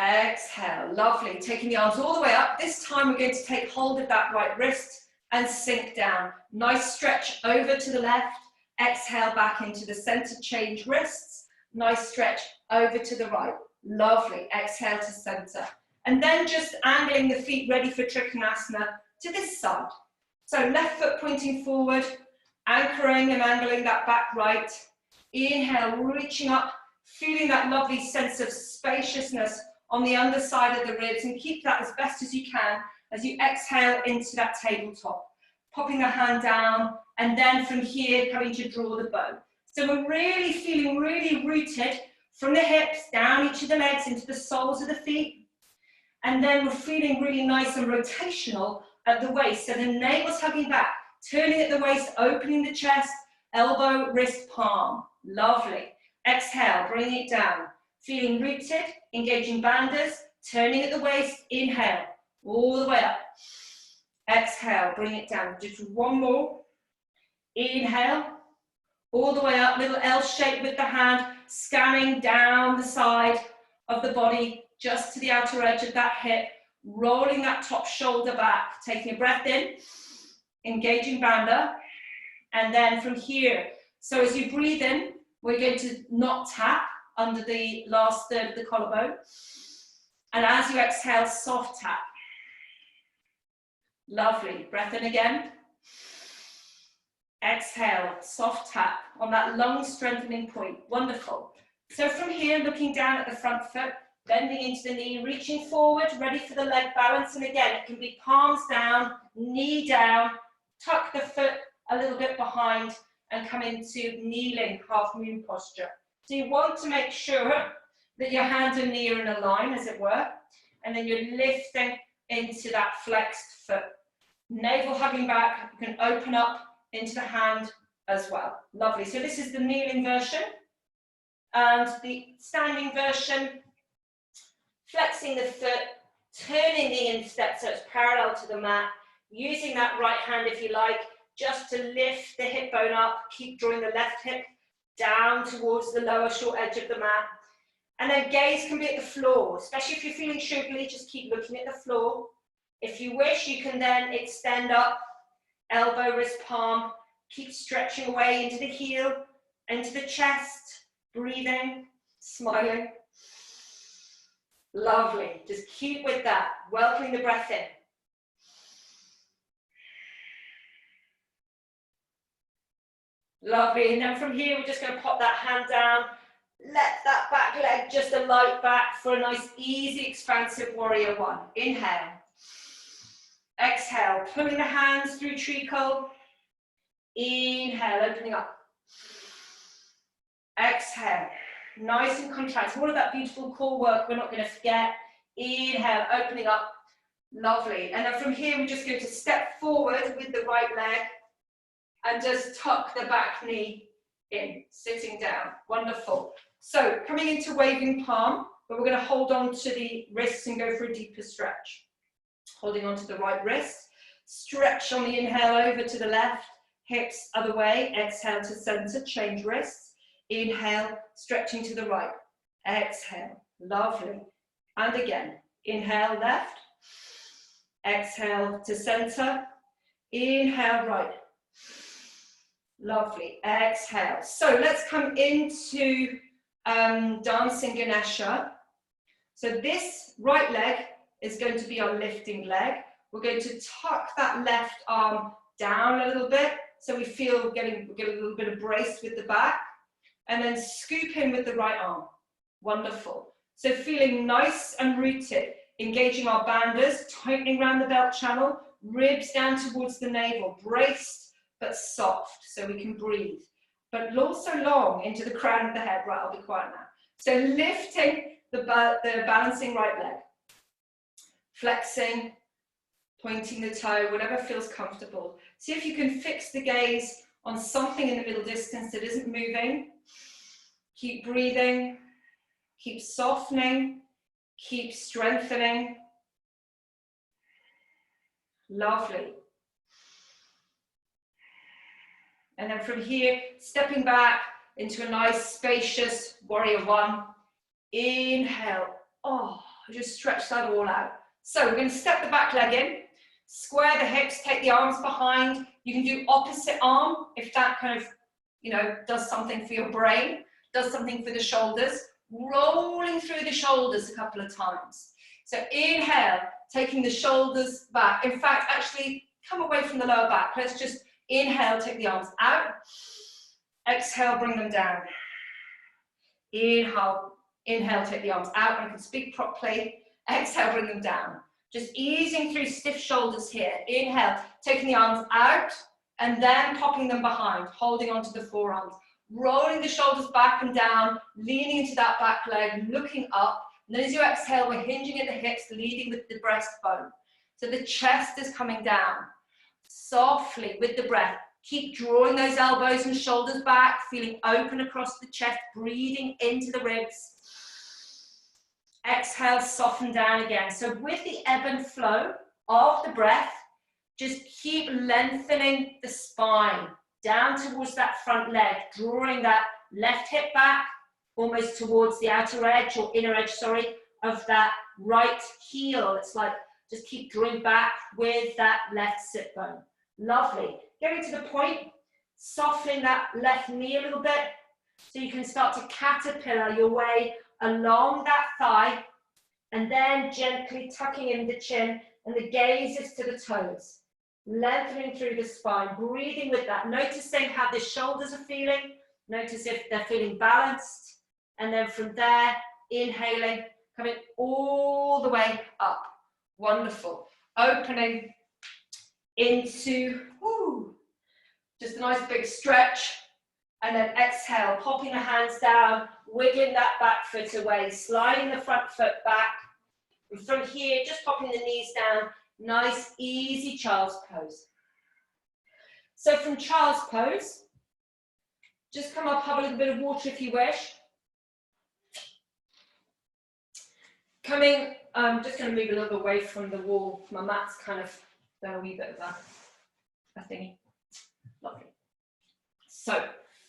Exhale. Lovely. Taking the arms all the way up. This time we're going to take hold of that right wrist and sink down. Nice stretch over to the left. Exhale back into the center, change wrists. Nice stretch over to the right. Lovely. Exhale to center. And then just angling the feet ready for Trikonasana to this side. So left foot pointing forward, anchoring and angling that back right. Inhale, reaching up, feeling that lovely sense of spaciousness on the underside of the ribs, and keep that as best as you can as you exhale into that tabletop. Popping the hand down, and then from here coming to draw the bow. So we're really feeling really rooted from the hips down each of the legs into the soles of the feet. And then we're feeling really nice and rotational at the waist. So the navel's hugging back, turning at the waist, opening the chest, elbow, wrist, palm. Lovely. Exhale, bringing it down. Feeling rooted, engaging bandhas, turning at the waist. Inhale, all the way up. Exhale, bring it down. Just one more. Inhale, all the way up, little L shape with the hand, scanning down the side of the body, just to the outer edge of that hip, rolling that top shoulder back, taking a breath in, engaging bandha, and then from here. So as you breathe in, we're going to not tap under the last third of the collarbone. And as you exhale, soft tap. Lovely. Breath in again. Exhale, soft tap on that lung strengthening point. Wonderful. So from here, looking down at the front foot, bending into the knee, reaching forward, ready for the leg balance. And again, it can be palms down, knee down, tuck the foot a little bit behind, and come into kneeling half moon posture. So you want to make sure that your hands and knee are in a line, as it were, and then you're lifting into that flexed foot. Navel hugging back, you can open up into the hand as well. Lovely. So this is the kneeling version, and the standing version, flexing the foot, turning the instep so it's parallel to the mat, using that right hand, if you like, just to lift the hip bone up, keep drawing the left hip down towards the lower short edge of the mat. And then gaze can be at the floor, especially if you're feeling sugary, just keep looking at the floor. If you wish, you can then extend up, elbow, wrist, palm, keep stretching away into the heel, into the chest, breathing, smiling. Lovely, just keep with that, welcoming the breath in. Lovely. And then from here, we're just going to pop that hand down. Let that back leg just a light back for a nice, easy, expansive warrior one. Inhale. Exhale. Pulling the hands through treacle. Inhale, opening up. Exhale. Nice and contract. All of that beautiful core work we're not going to forget. Inhale, opening up. Lovely. And then from here, we're just going to step forward with the right leg and just tuck the back knee in, sitting down. Wonderful. So coming into waving palm, but we're going to hold on to the wrists and go for a deeper stretch. Holding on to the right wrist. Stretch on the inhale over to the left. Hips other way. Exhale to center. Change wrists. Inhale, stretching to the right. Exhale. Lovely. And again. Inhale, left. Exhale to center. Inhale, right. Lovely. Exhale. So let's come into dancing Ganesha. So this right leg is going to be our lifting leg. We're going to tuck that left arm down a little bit so we feel get a little bit of brace with the back, and then scoop in with the right arm. Wonderful. So feeling nice and rooted, engaging our banders, tightening around the belt channel, ribs down towards the navel, braced but soft so we can breathe, but also long into the crown of the head. Right, I'll be quiet now. So lifting the balancing right leg, flexing, pointing the toe, whatever feels comfortable. See if you can fix the gaze on something in the middle distance that isn't moving. Keep breathing, keep softening, keep strengthening. Lovely. And then from here, stepping back into a nice spacious warrior one. Inhale. Oh, just stretch that all out. So we're going to step the back leg in, square the hips, take the arms behind. You can do opposite arm if that kind of, does something for your brain, does something for the shoulders. Rolling through the shoulders a couple of times. So inhale, taking the shoulders back. In fact, actually come away from the lower back. Let's just inhale, take the arms out. Exhale, bring them down. Inhale, take the arms out. I can speak properly. Exhale, bring them down. Just easing through stiff shoulders here. Inhale, taking the arms out and then popping them behind, holding onto the forearms. Rolling the shoulders back and down, leaning into that back leg, looking up. And then as you exhale, we're hinging at the hips, leading with the breastbone. So the chest is coming down. Softly with the breath. Keep drawing those elbows and shoulders back, feeling open across the chest, breathing into the ribs. Exhale, soften down again. So with the ebb and flow of the breath, just keep lengthening the spine down towards that front leg, drawing that left hip back almost towards the outer edge or inner edge, of that right heel. It's like just keep drawing back with that left sit bone. Lovely. Getting to the point, softening that left knee a little bit so you can start to caterpillar your way along that thigh and then gently tucking in the chin and the gaze is to the toes. Lengthening through the spine, breathing with that, noticing how the shoulders are feeling, notice if they're feeling balanced, and then from there, inhaling, coming all the way up. Wonderful. Opening into, just a nice big stretch, and then exhale, popping the hands down, wiggling that back foot away, sliding the front foot back, and from here, just popping the knees down, nice, easy child's pose. So from child's pose, just come up, have a little bit of water if you wish. Coming, I'm just going to move a little bit away from the wall. My mat's kind of done a wee bit of a thingy. Lovely. So,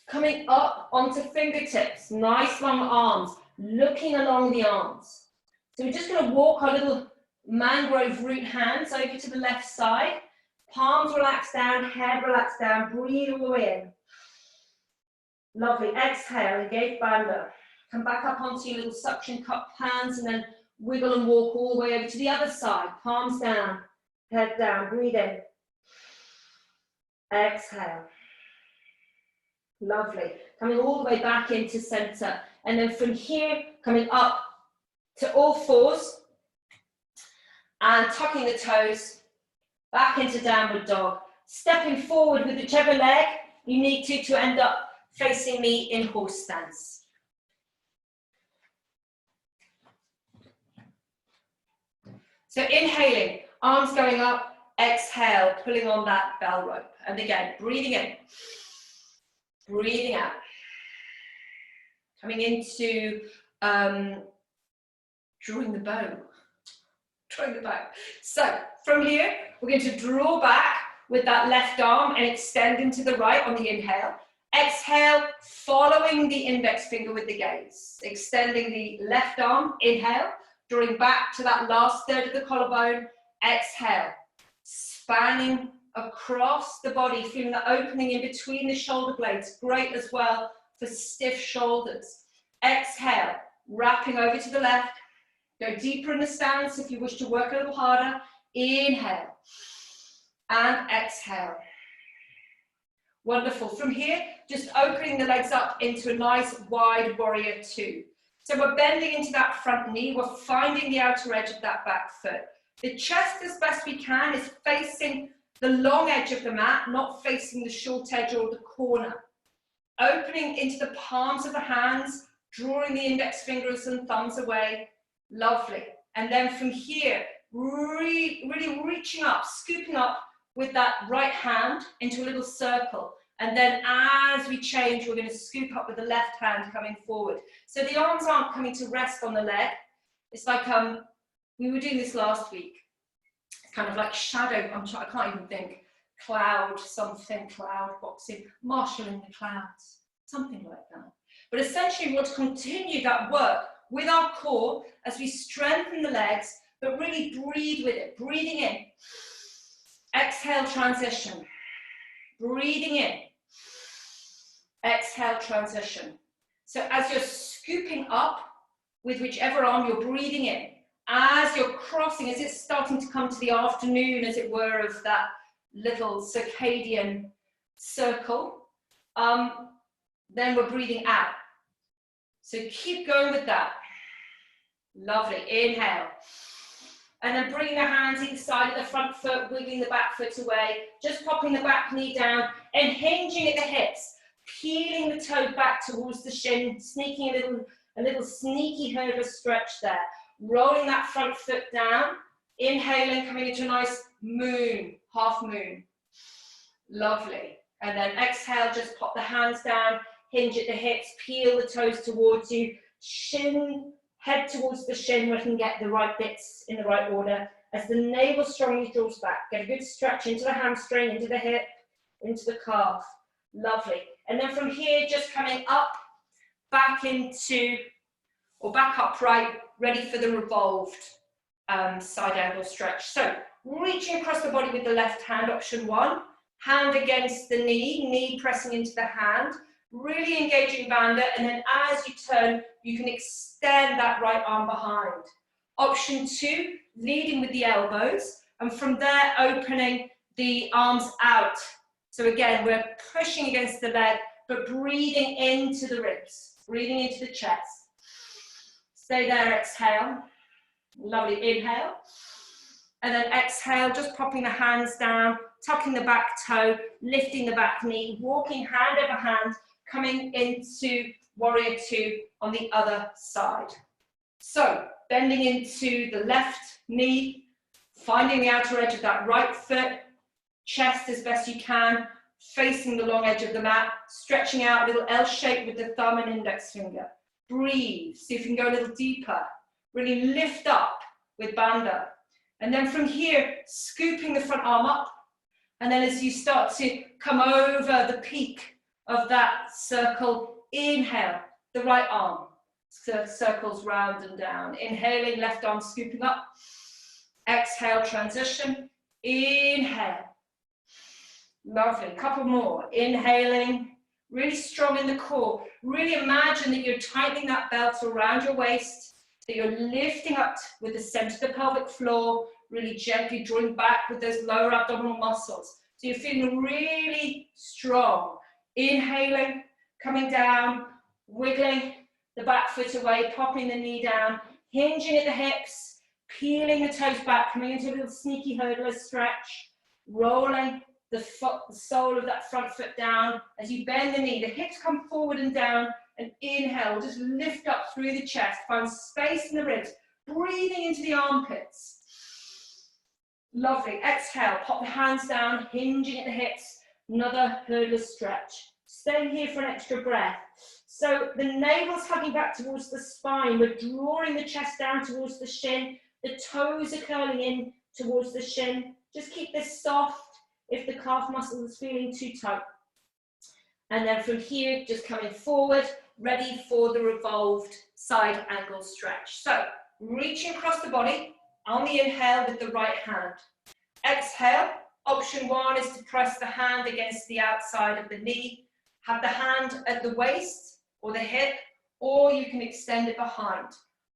coming up onto fingertips, nice long arms, looking along the arms. So we're just going to walk our little mangrove root hands over to the left side. Palms relax down, head relax down, breathe all the way in. Lovely. Exhale, engage bandha. Come back up onto your little suction cup hands and then wiggle and walk all the way over to the other side. Palms down, head down, breathe in. Exhale. Lovely. Coming all the way back into center. And then from here, coming up to all fours and tucking the toes back into downward dog. Stepping forward with whichever leg you need to end up facing me in horse stance. So inhaling, arms going up, exhale, pulling on that bell rope. And again, breathing in, breathing out. Coming into drawing the bow. Drawing the bow. So from here, we're going to draw back with that left arm and extend into the right on the inhale. Exhale, following the index finger with the gaze. Extending the left arm, inhale, drawing back to that last third of the collarbone. Exhale, spanning across the body, feeling the opening in between the shoulder blades. Great as well for stiff shoulders. Exhale, wrapping over to the left. Go deeper in the stance if you wish to work a little harder. Inhale and exhale. Wonderful. From here, just opening the legs up into a nice wide warrior two. So we're bending into that front knee. We're finding the outer edge of that back foot. The chest, as best we can, is facing the long edge of the mat, not facing the short edge or the corner. Opening into the palms of the hands, drawing the index fingers and thumbs away. Lovely. And then from here, really reaching up, scooping up with that right hand into a little circle. And then as we change, we're going to scoop up with the left hand coming forward. So the arms aren't coming to rest on the leg. It's like, we were doing this last week. It's kind of like shadow, I can't even think. Cloud, something, cloud boxing, marshalling the clouds, something like that. But essentially we want to continue that work with our core as we strengthen the legs, but really breathe with it, breathing in. Exhale, transition. Breathing in. Exhale, transition. So as you're scooping up with whichever arm, you're breathing in. As you're crossing, as it's starting to come to the afternoon, as it were, of that little circadian circle, then we're breathing out. So keep going with that. Lovely. Inhale. And then bringing the hands either side of the front foot, wiggling the back foot away, just popping the back knee down and hinging at the hips, peeling the toe back towards the shin, sneaking a little sneaky hurdle stretch there. Rolling that front foot down, inhaling, coming into a nice moon, half moon. Lovely. And then exhale, just pop the hands down, hinge at the hips, peel the toes towards you, shin, head towards the shin where you can get the right bits in the right order. As the navel strongly draws back, get a good stretch into the hamstring, into the hip, into the calf. Lovely. And then from here, just coming up, back into, or back upright, ready for the revolved side angle stretch. So reaching across the body with the left hand, option one, hand against the knee, knee pressing into the hand, really engaging bandha, and then as you turn, you can extend that right arm behind. Option two, leading with the elbows, and from there opening the arms out. So again, we're pushing against the leg, but breathing into the ribs, breathing into the chest. Stay there, exhale. Lovely, inhale. And then exhale, just popping the hands down, tucking the back toe, lifting the back knee, walking hand over hand, coming into warrior two on the other side. So, bending into the left knee, finding the outer edge of that right foot, chest as best you can, facing the long edge of the mat, stretching out a little L shape with the thumb and index finger. Breathe, see if you can go a little deeper. Really lift up with bandha. And then from here, scooping the front arm up. And then as you start to come over the peak of that circle, inhale, the right arm circles round and down. Inhaling, left arm scooping up. Exhale, transition. Inhale. Lovely, couple more. Inhaling. Really strong in the core. Really imagine that you're tightening that belt around your waist, that you're lifting up with the center of the pelvic floor, really gently drawing back with those lower abdominal muscles. So you're feeling really strong. Inhaling, Coming down, wiggling the back foot away, popping the knee down, hinging at the hips, peeling the toes back, coming into a little sneaky hurdler stretch, rolling the sole of that front foot down as you bend the knee. The hips come forward and down, and inhale, just lift up through the chest, find space in the ribs, breathing into the armpits. Lovely. Exhale, pop the hands down, hinging at the hips, another hurdler stretch. Staying here for an extra breath. So the navel's hugging back towards the spine. We're drawing the chest down towards the shin. The toes are curling in towards the shin. Just keep this soft if the calf muscle is feeling too tight. And then from here, just coming forward, ready for the revolved side angle stretch. So reaching across the body on the inhale with the right hand. Exhale, option one is to press the hand against the outside of the knee. Have the hand at the waist or the hip, or you can extend it behind.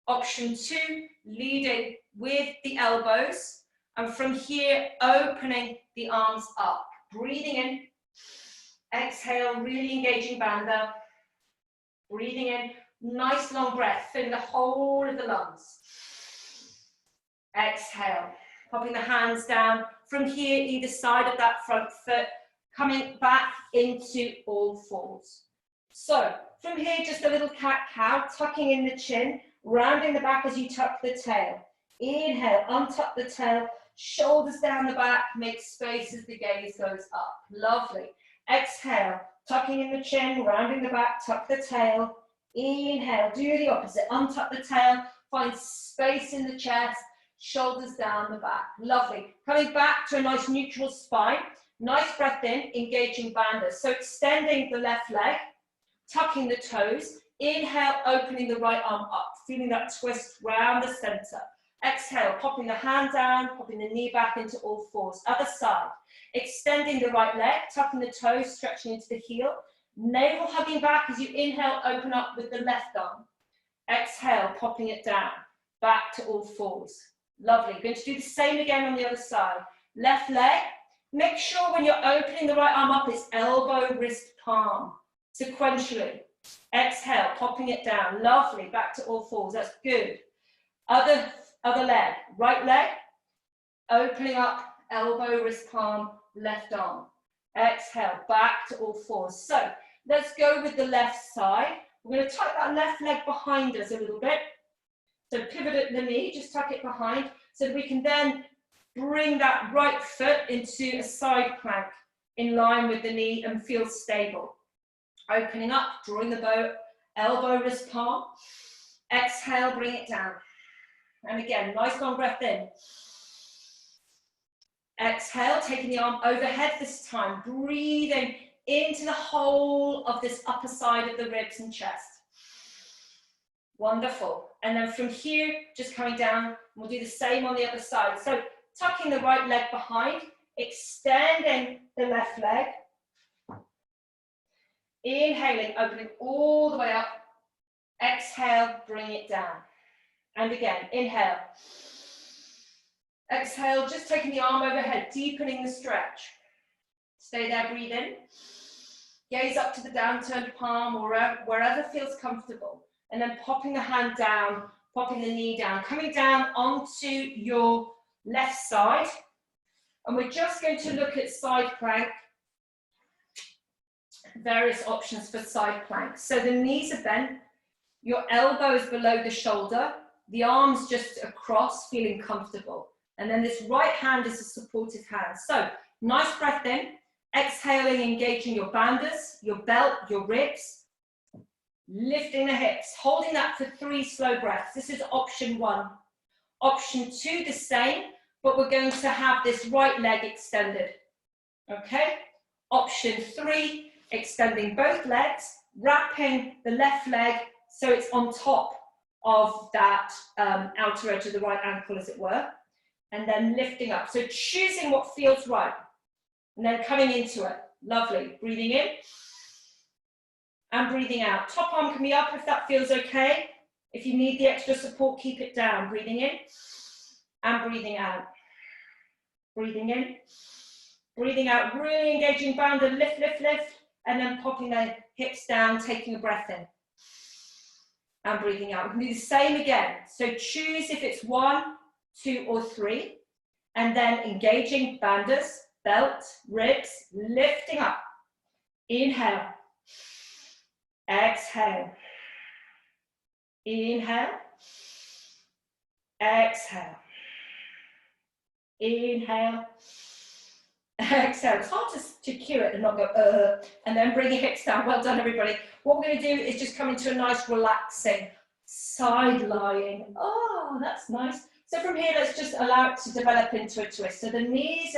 Option two, leading with the elbows, and from here, opening the arms up. Breathing in, exhale, really engaging bandha. Breathing in, nice long breath, filling the whole of the lungs. Exhale, popping the hands down. From here, either side of that front foot, coming back into all fours. So from here, just a little cat-cow, tucking in the chin, rounding the back as you tuck the tail. Inhale, untuck the tail, shoulders down the back, make space as the gaze goes up. Lovely. Exhale, tucking in the chin, rounding the back, tuck the tail. Inhale, do the opposite, untuck the tail, find space in the chest, shoulders down the back. Lovely. Coming back to a nice neutral spine. Nice breath in, engaging bandha. So extending the left leg, tucking the toes. Inhale, opening the right arm up, feeling that twist round the center. Exhale, popping the hand down, popping the knee back into all fours. Other side. Extending the right leg, tucking the toes, stretching into the heel. Navel hugging back as you inhale, open up with the left arm. Exhale, popping it down, back to all fours. Lovely. Going to do the same again on the other side. Left leg. Make sure when you're opening the right arm up, it's elbow, wrist, palm. Sequentially. Exhale, popping it down. Lovely. Back to all fours. That's good. Other leg. Right leg. Opening up, elbow, wrist, palm, left arm. Exhale, back to all fours. So let's go with the left side. We're going to tuck that left leg behind us a little bit. So pivot at the knee, just tuck it behind, so that we can then bring that right foot into a side plank in line with the knee and feel stable. Opening up, drawing the bow, elbow, wrist, palm. Exhale, bring it down. And again, nice long breath in. Exhale, taking the arm overhead this time, breathing into the whole of this upper side of the ribs and chest. Wonderful. And then from here, just coming down, we'll do the same on the other side. So tucking the right leg behind, extending the left leg. Inhaling, opening all the way up. Exhale, bring it down. And again, inhale. Exhale, just taking the arm overhead, deepening the stretch. Stay there, breathe in. Gaze up to the downturned palm or wherever feels comfortable. And then popping the hand down, popping the knee down, coming down onto your left side. And we're just going to look at side plank. Various options for side plank. So the knees are bent, your elbows below the shoulder, the arms just across, feeling comfortable. And then this right hand is a supportive hand. So nice breath in, exhaling, engaging your bandhas, your belt, your ribs. Lifting the hips, holding that for 3 slow breaths. This is option 1. Option 2, the same, but we're going to have this right leg extended. Okay? Option 3, extending both legs, wrapping the left leg so it's on top of that outer edge of the right ankle, as it were, and then lifting up. So choosing what feels right, and then coming into it. Lovely. Breathing in. And breathing out. Top arm can be up if that feels okay. If you need the extra support, keep it down. Breathing in and breathing out. Breathing in, breathing out, really engaging bandha, lift, lift, lift, and then popping the hips down, taking a breath in. And breathing out. We can do the same again. So choose if it's 1, 2, or 3. And then engaging banders, belt, ribs, lifting up. Inhale. Exhale. Inhale. Exhale. Inhale. Exhale. It's hard to cue it and not go, and then bring your hips down. Well done, everybody. What we're going to do is just come into a nice relaxing side lying. Oh, that's nice. So from here, let's just allow it to develop into a twist. So the knees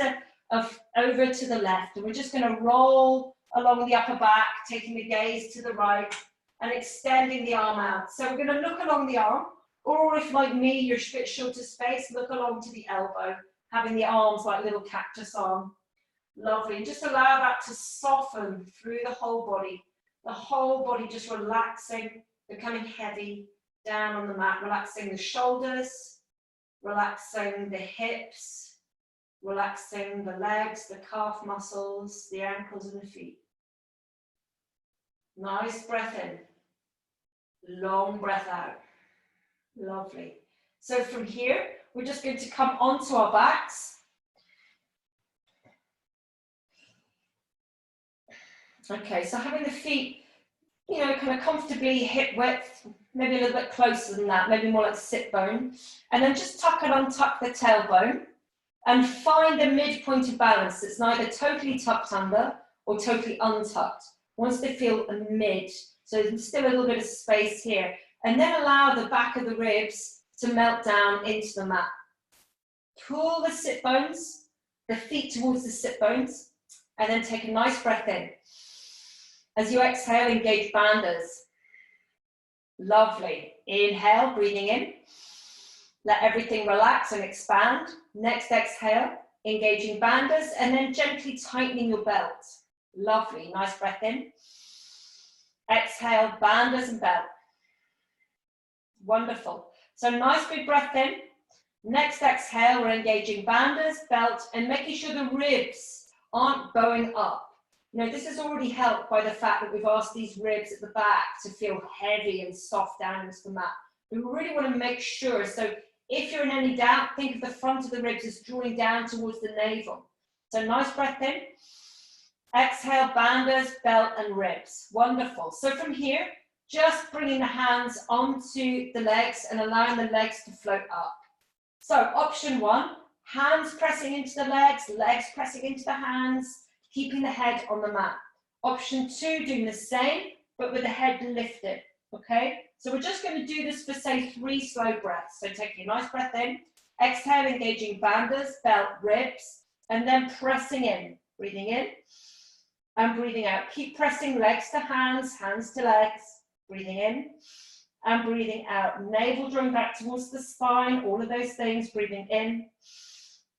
are over to the left, and we're just going to roll along the upper back, taking the gaze to the right and extending the arm out. So we're going to look along the arm, or if like me, you're a bit short of space, look along to the elbow, having the arms like little cactus arm. Lovely. And just allow that to soften through the whole body. The whole body just relaxing, becoming heavy down on the mat, relaxing the shoulders, relaxing the hips, relaxing the legs, the calf muscles, the ankles and the feet. Nice breath in. Long breath out. Lovely. So from here, we're just going to come onto our backs. Okay, so having the feet, you know, kind of comfortably hip width, maybe a little bit closer than that, maybe more like sit bone. And then just tuck and untuck the tailbone and find the midpoint of balance. It's neither totally tucked under or totally untucked. Once they feel a mid, so there's still a little bit of space here. And then allow the back of the ribs to melt down into the mat. Pull the sit bones, the feet towards the sit bones, and then take a nice breath in. As you exhale, engage banders. Lovely. Inhale, breathing in. Let everything relax and expand. Next exhale, engaging banders, and then gently tightening your belt. Lovely. Nice breath in. Exhale, banders and belt. Wonderful. So nice big breath in. Next exhale, we're engaging banders, belt, and making sure the ribs aren't bowing up. You know, this is already helped by the fact that we've asked these ribs at the back to feel heavy and soft down into the mat. We really want to make sure. So if you're in any doubt, think of the front of the ribs as drawing down towards the navel. So nice breath in. Exhale, banders, belt, and ribs. Wonderful. So from here, just bringing the hands onto the legs and allowing the legs to float up. So option 1, hands pressing into the legs, legs pressing into the hands, keeping the head on the mat. Option 2, doing the same, but with the head lifted, okay? So we're just going to do this for, say, 3 slow breaths. So taking a nice breath in, exhale, engaging banders, belt, ribs, and then pressing in, breathing in, and breathing out. Keep pressing legs to hands, hands to legs, breathing in, and breathing out. Navel drawing back towards the spine, all of those things, breathing in,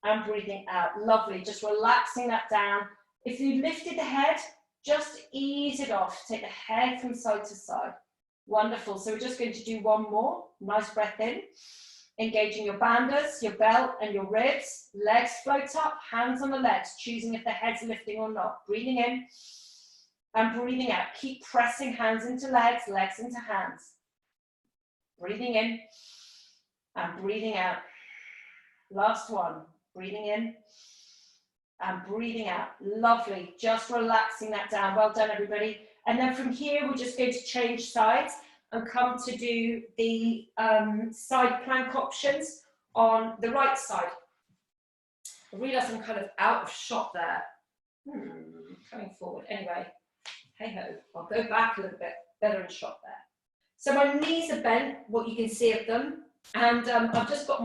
and breathing out. Lovely, just relaxing that down. If you lifted the head, just ease it off. Take the head from side to side. Wonderful. So we're just going to do one more. Nice breath in. Engaging your banders, your belt, and your ribs. Legs float up, hands on the legs, choosing if the head's lifting or not. Breathing in and breathing out. Keep pressing hands into legs, legs into hands. Breathing in and breathing out. Last one. Breathing in and breathing out. Lovely. Just relaxing that down. Well done, everybody. And then from here, we're just going to change sides and come to do the side plank options on the right side. I realise I'm kind of out of shot there. Coming forward. Anyway, hey ho, I'll go back a little bit. Better in shot there. So my knees are bent, what you can see of them. And I've just got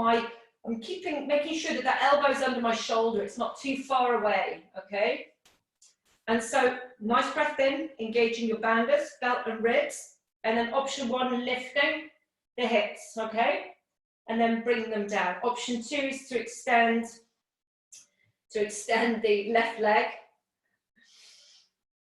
I'm making sure that that elbow's under my shoulder. It's not too far away, okay? And so, nice breath in, engaging your banders, belt and ribs. And then option 1, lifting the hips, okay? And then bringing them down. Option 2 is to extend the left leg.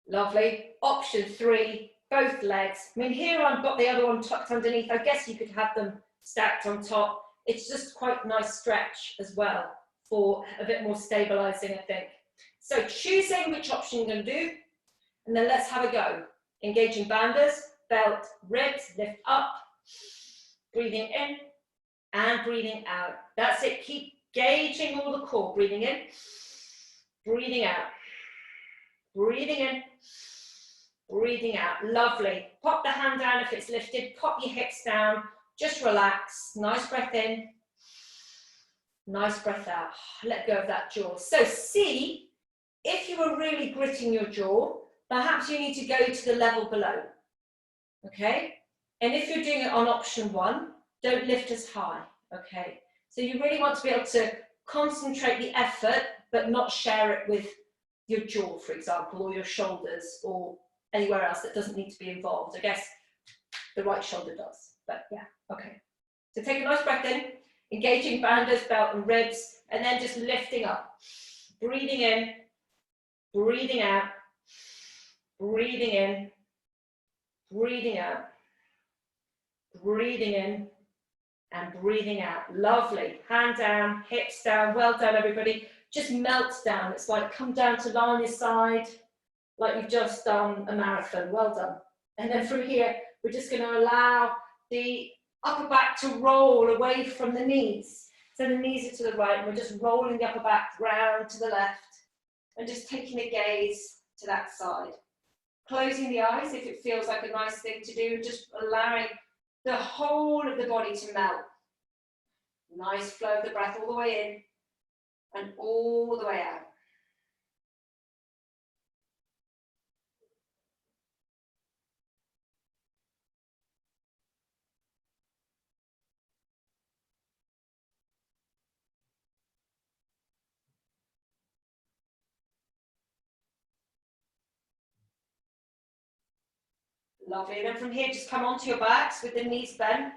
Lovely. Option 3, both legs. I mean, here I've got the other one tucked underneath. I guess you could have them stacked on top. It's just quite a nice stretch as well for a bit more stabilizing, I think. So choosing which option you're going to do, and then let's have a go. Engaging banders, belt, ribs, lift up, breathing in and breathing out. That's it. Keep gauging all the core. Breathing in, breathing out, breathing in, breathing out. Lovely. Pop the hand down if it's lifted. Pop your hips down. Just relax. Nice breath in. Nice breath out. Let go of that jaw. So see, if you were really gritting your jaw, perhaps you need to go to the level below. Okay? And if you're doing it on option 1, don't lift as high. Okay? So you really want to be able to concentrate the effort, but not share it with your jaw, for example, or your shoulders, or anywhere else that doesn't need to be involved. I guess the right shoulder does, but yeah, okay. So take a nice breath in, engaging banders, belt and ribs, and then just lifting up. Breathing in, breathing out, breathing in, breathing out, breathing in, and breathing out. Lovely. Hand down, hips down. Well done, everybody. Just melt down. It's like come down to lie on your side, like you've just done a marathon. Well done. And then from here, we're just going to allow the upper back to roll away from the knees. So the knees are to the right, and we're just rolling the upper back round to the left, and just taking the gaze to that side. Closing the eyes if it feels like a nice thing to do, just allowing the whole of the body to melt. Nice flow of the breath all the way in and all the way out. Lovely. And then from here, just come onto your backs with the knees bent.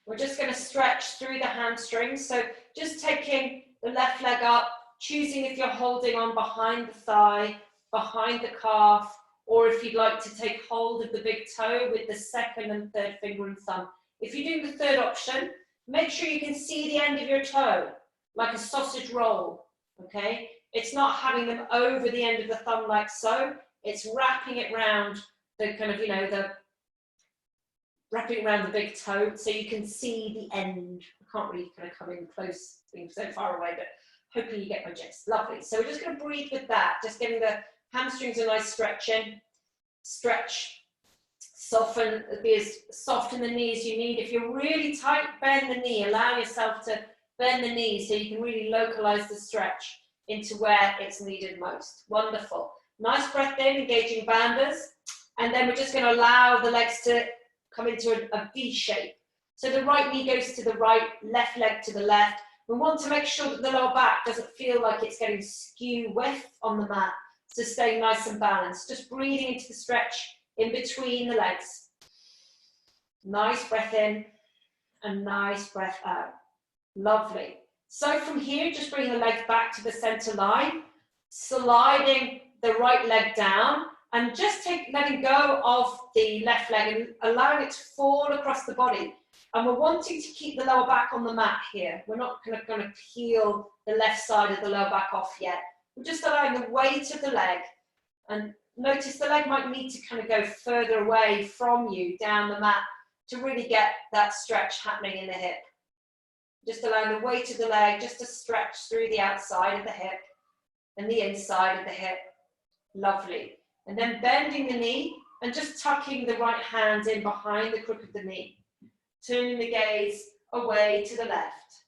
We're just going to stretch through the hamstrings. So just taking the left leg up, choosing if you're holding on behind the thigh, behind the calf, or if you'd like to take hold of the big toe with the second and third finger and thumb. If you're doing the third option, make sure you can see the end of your toe, like a sausage roll, okay? It's not having them over the end of the thumb like so, it's wrapping it round the kind of, you know, the wrapping around the big toe so you can see the end. I can't really kind of come in close, being so far away, but hopefully you get my gist. Lovely. So we're just going to breathe with that, just getting the hamstrings a nice stretching. Stretch, soften, be as soft in the knee as you need. If you're really tight, bend the knee. Allow yourself to bend the knee so you can really localize the stretch into where it's needed most. Wonderful. Nice breath in, engaging banders. And then we're just going to allow the legs to come into a V shape. So the right knee goes to the right, left leg to the left. We want to make sure that the lower back doesn't feel like it's getting skew width on the mat. So stay nice and balanced. Just breathing into the stretch in between the legs. Nice breath in and nice breath out. Lovely. So from here, just bring the legs back to the center line, sliding the right leg down, and just letting go of the left leg and allowing it to fall across the body. And we're wanting to keep the lower back on the mat here. We're not going to peel the left side of the lower back off yet. We're just allowing the weight of the leg. And notice the leg might need to kind of go further away from you down the mat to really get that stretch happening in the hip. Just allowing the weight of the leg just to stretch through the outside of the hip and the inside of the hip. Lovely. And then bending the knee and just tucking the right hand in behind the crook of the knee. Turning the gaze away to the left.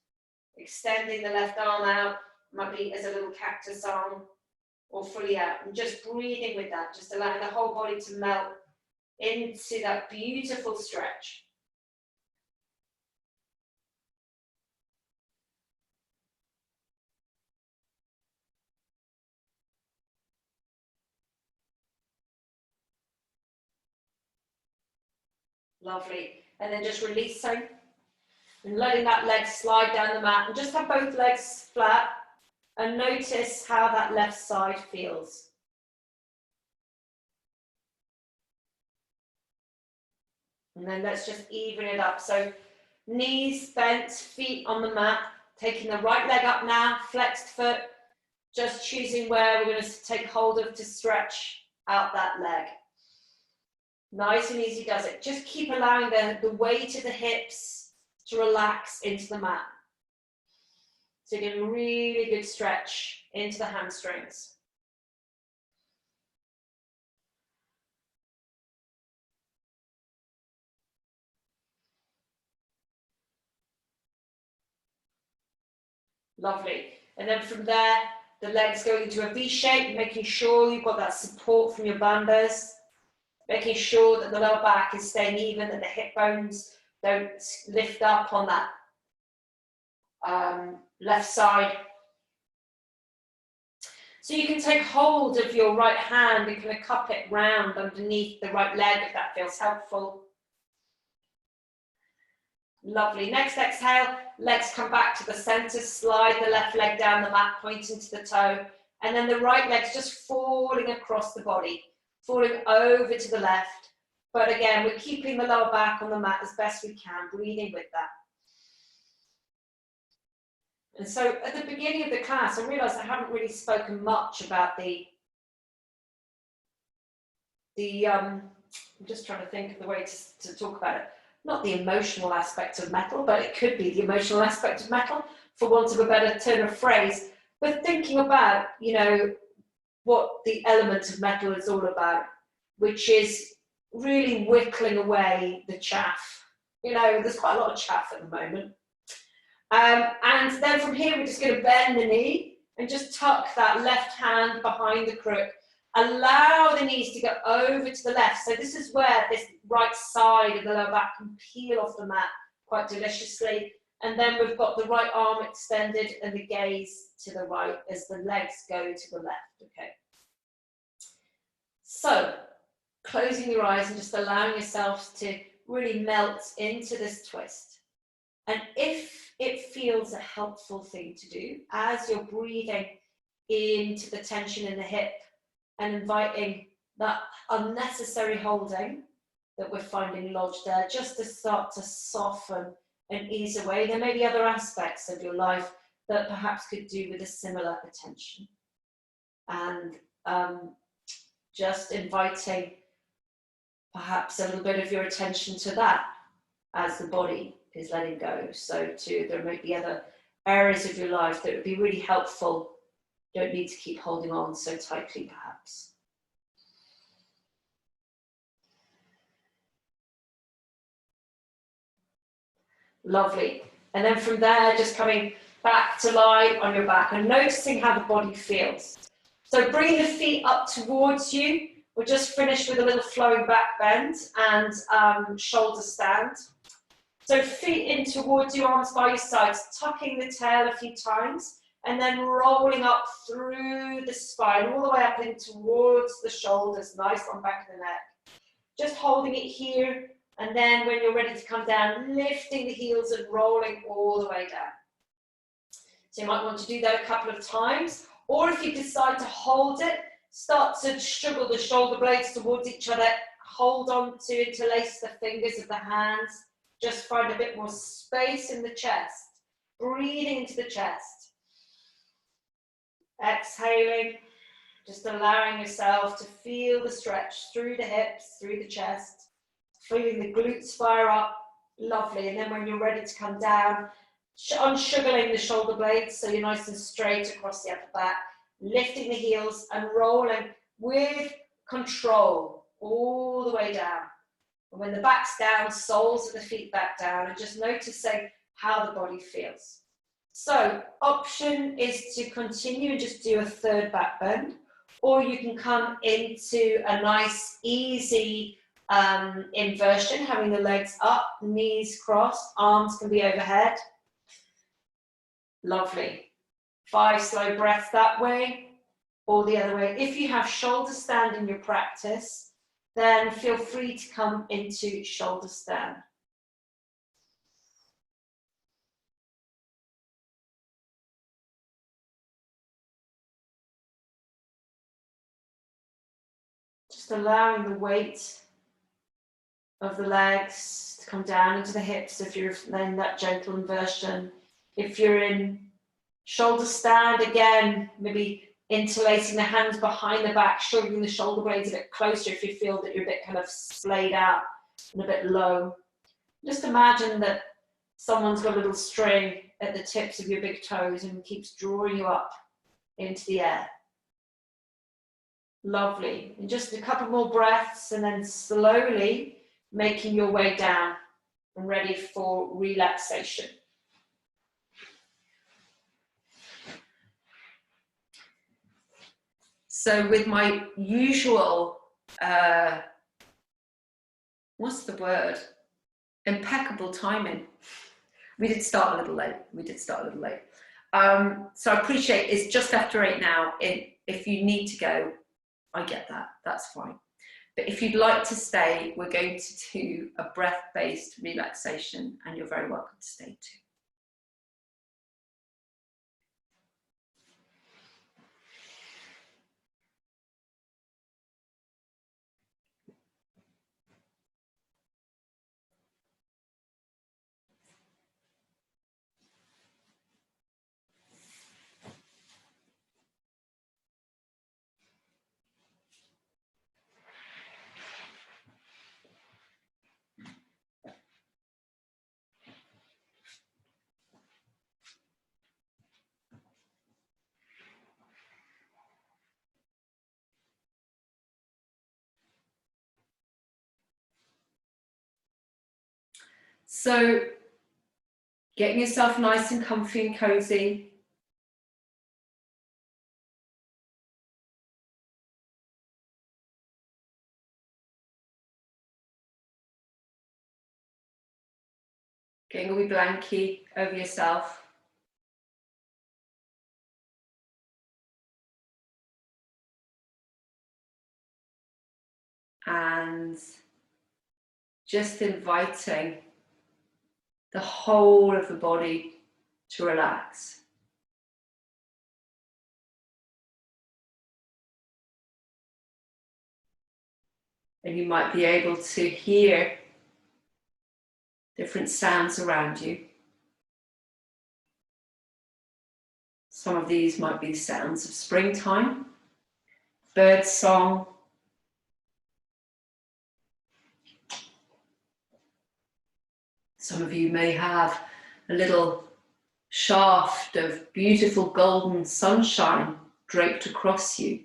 Extending the left arm out, might be as a little cactus arm, or fully out. And just breathing with that, just allowing the whole body to melt into that beautiful stretch. Lovely. And then just releasing and letting that leg slide down the mat, and just have both legs flat and notice how that left side feels. And then let's just even it up. So knees bent, feet on the mat, taking the right leg up now, flexed foot, just choosing where we're going to take hold of to stretch out that leg. Nice and easy does it. Just keep allowing the weight of the hips to relax into the mat. So you get a really good stretch into the hamstrings. Lovely. And then from there, the legs go into a V shape, making sure you've got that support from your bandhas, making sure that the lower back is staying even, that the hip bones don't lift up on that left side. So you can take hold of your right hand and kind of cup it round underneath the right leg if that feels helpful. Lovely. Next exhale, legs come back to the center, slide the left leg down the mat, pointing to the toe, and then the right leg's just falling across the body, falling over to the left. But again, we're keeping the lower back on the mat as best we can, breathing with that. And so at the beginning of the class, I realized I haven't really spoken much about I'm just trying to think of the way to talk about it. Not the emotional aspect of metal, but it could be the emotional aspect of metal, for want of a better turn of phrase. But thinking about, you know, what the element of metal is all about, which is really whittling away the chaff. You know, there's quite a lot of chaff at the moment. And then from here, we're just going to bend the knee and just tuck that left hand behind the crook. Allow the knees to go over to the left. So this is where this right side of the lower back can peel off the mat quite deliciously. And then we've got the right arm extended and the gaze to the right as the legs go to the left. Okay. So closing your eyes and just allowing yourself to really melt into this twist. And if it feels a helpful thing to do as you're breathing into the tension in the hip, and inviting that unnecessary holding that we're finding lodged there, just to start to soften and ease away. There may be other aspects of your life that perhaps could do with a similar attention. And just inviting perhaps a little bit of your attention to that as the body is letting go. So too, there may be other areas of your life that would be really helpful. Don't need to keep holding on so tightly, perhaps. Lovely. And then from there, just coming back to lie on your back and noticing how the body feels. So bring the feet up towards you. We'll just finish with a little flowing back bend and shoulder stand. So feet in towards you, arms by your sides, tucking the tail a few times. And then rolling up through the spine, all the way up in towards the shoulders, nice on back of the neck. Just holding it here, and then when you're ready to come down, lifting the heels and rolling all the way down. So you might want to do that a couple of times, or if you decide to hold it, start to struggle the shoulder blades towards each other, hold on to interlace the fingers of the hands, just find a bit more space in the chest, breathing into the chest. Exhaling, just allowing yourself to feel the stretch through the hips, through the chest, feeling the glutes fire up, lovely. And then when you're ready to come down, unsugaring the shoulder blades so you're nice and straight across the upper back, lifting the heels and rolling with control all the way down. And when the back's down, soles of the feet back down, and just noticing how the body feels. So option is to continue and just do a third back bend, or you can come into a nice easy inversion, having the legs up, knees crossed, arms can be overhead. Lovely. 5 slow breaths that way or the other way. If you have shoulder stand in your practice, then feel free to come into shoulder stand. Just allowing the weight of the legs to come down into the hips if you're in that gentle inversion. If you're in shoulder stand, again, maybe interlacing the hands behind the back, shouldering the shoulder blades a bit closer if you feel that you're a bit kind of splayed out and a bit low. Just imagine that someone's got a little string at the tips of your big toes and keeps drawing you up into the air. Lovely. And just a couple more breaths and then slowly making your way down and ready for relaxation. So with my usual, what's the word? Impeccable timing. We did start a little late. So I appreciate it's just after 8 now. If you need to go, I get that. That's fine. But if you'd like to stay, we're going to do a breath-based relaxation, and you're very welcome to stay too. So getting yourself nice and comfy and cozy. Getting a wee blankie over yourself. And just inviting the whole of the body to relax. And you might be able to hear different sounds around you. Some of these might be sounds of springtime, bird song, some of you may have a little shaft of beautiful golden sunshine draped across you,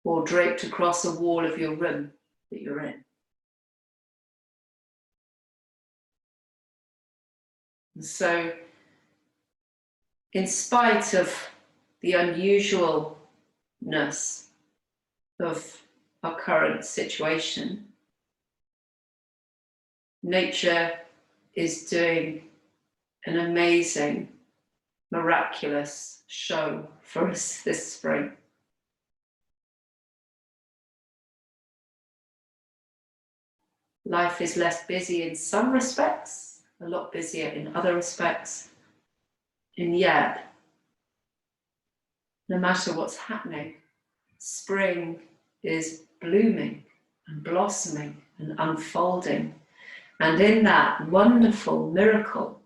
or draped across a wall of your room that you're in. And so, in spite of the unusualness of our current situation, nature is doing an amazing, miraculous show for us this spring. Life is less busy in some respects, a lot busier in other respects, and yet, no matter what's happening, spring is blooming and blossoming and unfolding. And in that wonderful miracle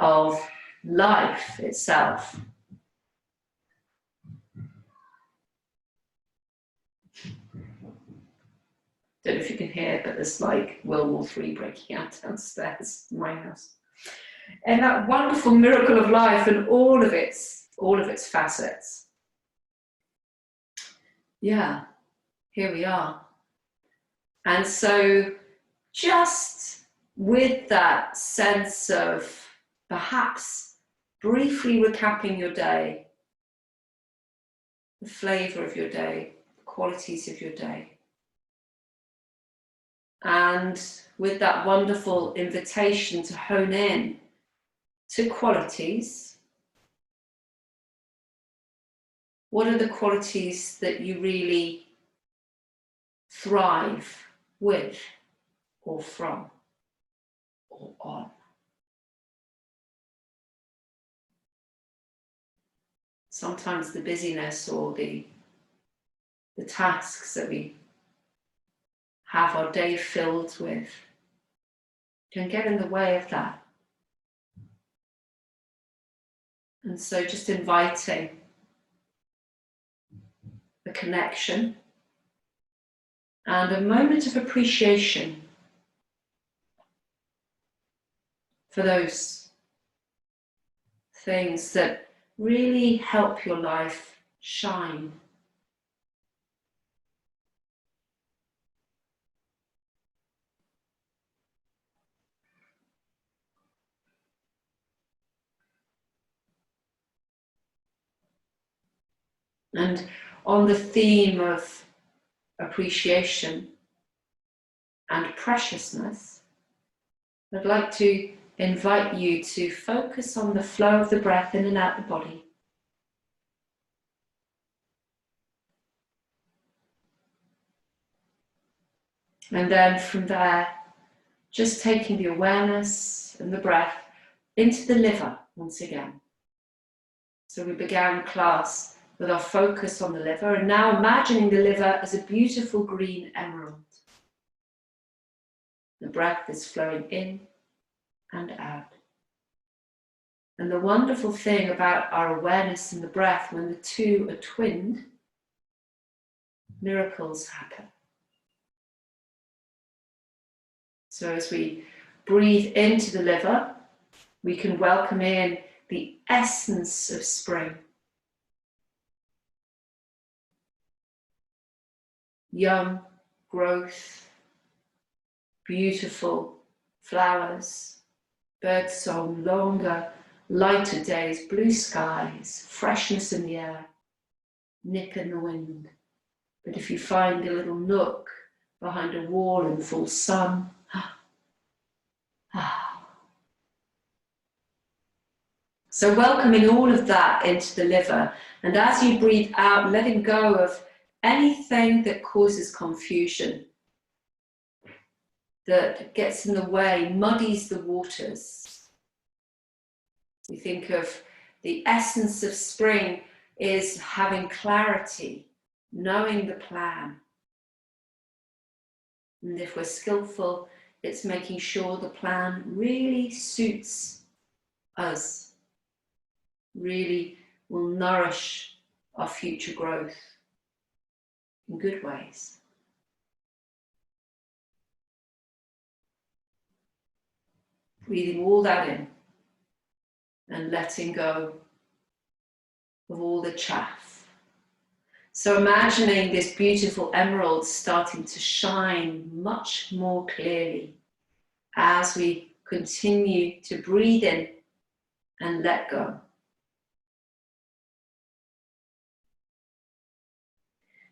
of life itself, don't know if you can hear, but there's like World War III breaking out downstairs in my house. And that wonderful miracle of life and all of its facets. Yeah, here we are. And so just with that sense of perhaps briefly recapping your day, the flavour of your day, the qualities of your day, and with that wonderful invitation to hone in to qualities. What are the qualities that you really thrive with, or from, or on? Sometimes the busyness or the tasks that we have our day filled with can get in the way of that. And so just inviting a connection, and a moment of appreciation for those things that really help your life shine. And on the theme of appreciation and preciousness, I'd like to invite you to focus on the flow of the breath in and out the body. And then from there, just taking the awareness and the breath into the liver once again. So we began class with our focus on the liver, and now imagining the liver as a beautiful green emerald. The breath is flowing in and out. And the wonderful thing about our awareness and the breath, when the two are twinned, miracles happen. So as we breathe into the liver, we can welcome in the essence of spring. Young growth, beautiful flowers, birdsong, longer, lighter days, blue skies, freshness in the air, nip in the wind. But if you find a little nook behind a wall in full sun, so welcoming all of that into the liver, and as you breathe out, letting go of anything that causes confusion, that gets in the way, muddies the waters. We think of the essence of spring is having clarity, knowing the plan. And if we're skillful, it's making sure the plan really suits us, really will nourish our future growth in good ways. Breathing all that in and letting go of all the chaff. So imagining this beautiful emerald starting to shine much more clearly as we continue to breathe in and let go.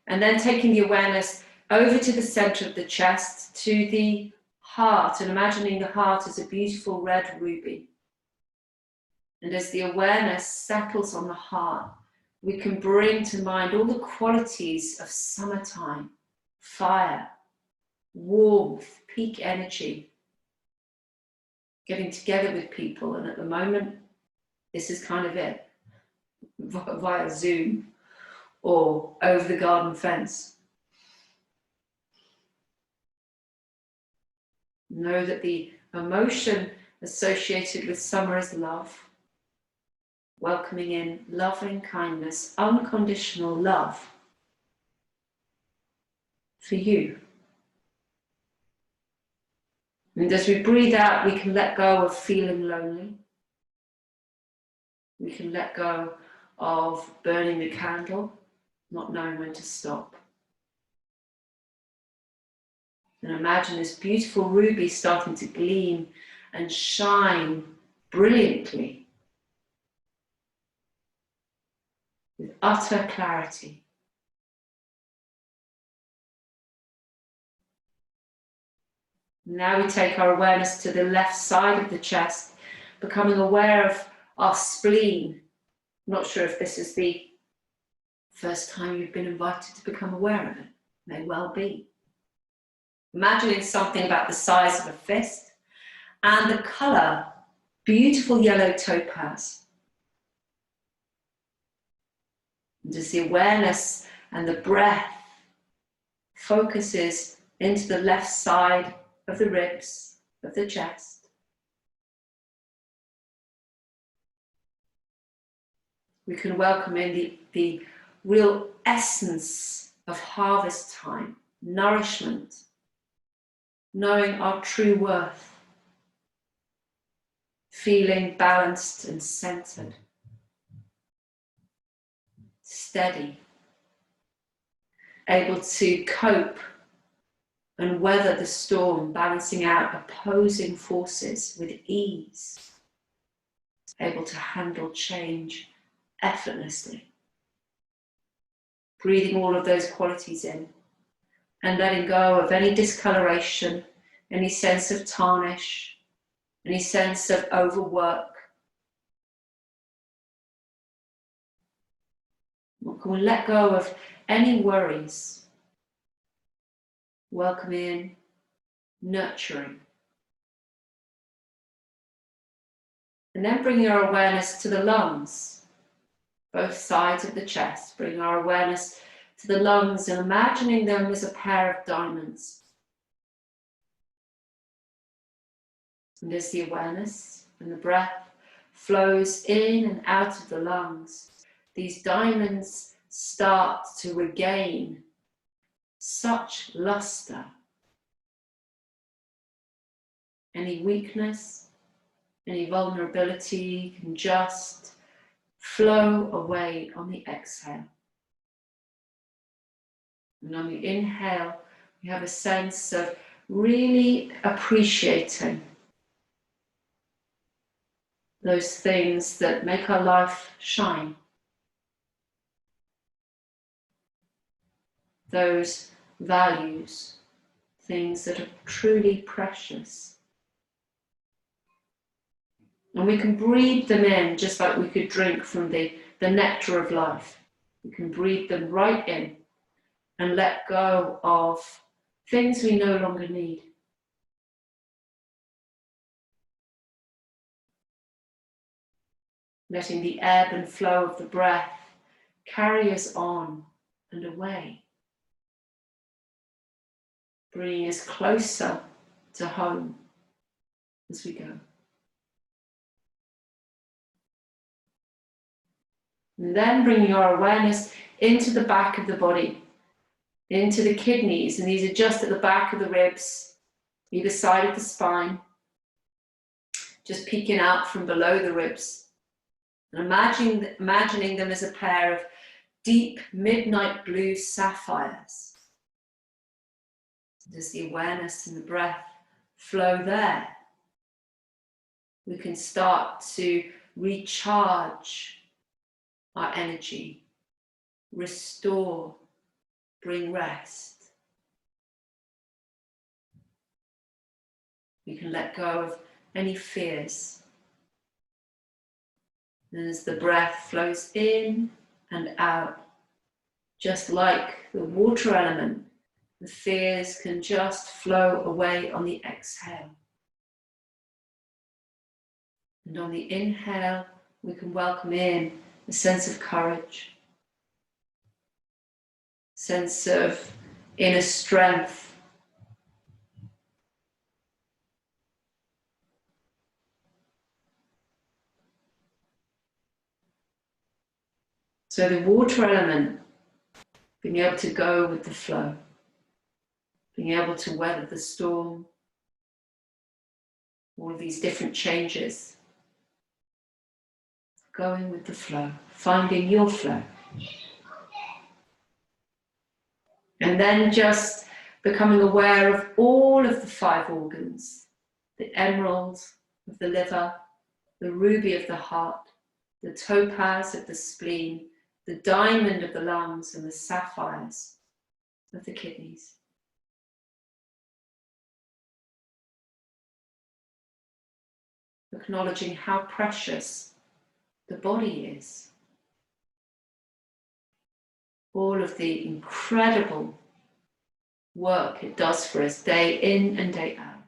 And then taking the awareness over to the center of the chest, to the heart, and imagining the heart as a beautiful red ruby. And as the awareness settles on the heart, we can bring to mind all the qualities of summertime, fire, warmth, peak energy, getting together with people. And at the moment, this is kind of it, via Zoom or over the garden fence. Know that the emotion associated with summer is love. Welcoming in loving kindness, unconditional love for you. And as we breathe out, we can let go of feeling lonely. We can let go of burning the candle, not knowing when to stop. And imagine this beautiful ruby starting to gleam and shine brilliantly with utter clarity. Now we take our awareness to the left side of the chest, becoming aware of our spleen. I'm not sure if this is the first time you've been invited to become aware of it. May well be. Imagining something about the size of a fist and the colour, beautiful yellow topaz. And as the awareness and the breath focuses into the left side of the ribs, of the chest, we can welcome in the real essence of harvest time, nourishment, knowing our true worth, feeling balanced and centered, steady, able to cope and weather the storm, balancing out opposing forces with ease, able to handle change effortlessly. Breathing all of those qualities in and letting go of any discoloration, any sense of tarnish, any sense of overwork. We'll let go of any worries. Welcome in, nurturing. And then bring your awareness to the lungs, both sides of the chest. Bring our awareness to the lungs and imagining them as a pair of diamonds. And as the awareness and the breath flows in and out of the lungs, these diamonds start to regain such luster. Any weakness, any vulnerability can just flow away on the exhale. And on the inhale, we have a sense of really appreciating those things that make our life shine. Those values, things that are truly precious. And we can breathe them in just like we could drink from the nectar of life. We can breathe them right in and let go of things we no longer need. Letting the ebb and flow of the breath carry us on and away, bringing us closer to home as we go. And then bringing our awareness into the back of the body, into the kidneys, and these are just at the back of the ribs, either side of the spine, just peeking out from below the ribs. And imagining them as a pair of deep midnight blue sapphires. As the awareness and the breath flow there, we can start to recharge our energy, restore, bring rest. We can let go of any fears. And as the breath flows in and out, just like the water element, the fears can just flow away on the exhale. And on the inhale, we can welcome in a sense of courage, sense of inner strength. So the water element, being able to go with the flow, being able to weather the storm, all of these different changes, going with the flow, finding your flow. And then just becoming aware of all of the 5 organs, the emerald of the liver, the ruby of the heart, the topaz of the spleen, the diamond of the lungs, and the sapphires of the kidneys. Acknowledging how precious the body is. All of the incredible work it does for us day in and day out.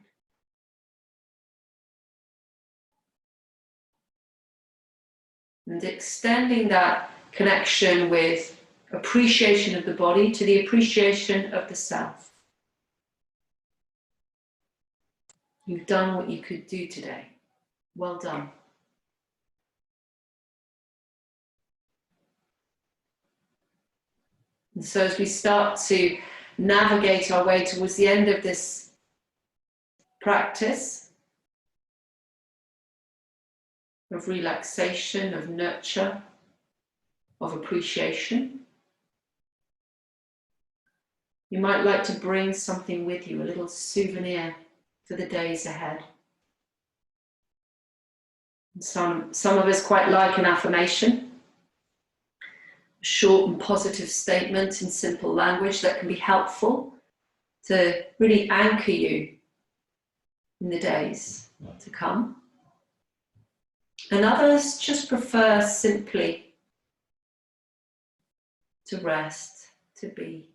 And extending that connection with appreciation of the body to the appreciation of the self. You've done what you could do today. Well done. And so as we start to navigate our way towards the end of this practice of relaxation, of nurture, of appreciation, you might like to bring something with you, a little souvenir for the days ahead. Some of us quite like an affirmation, a short and positive statement in simple language that can be helpful to really anchor you in the days to come. And others just prefer simply to rest, to be.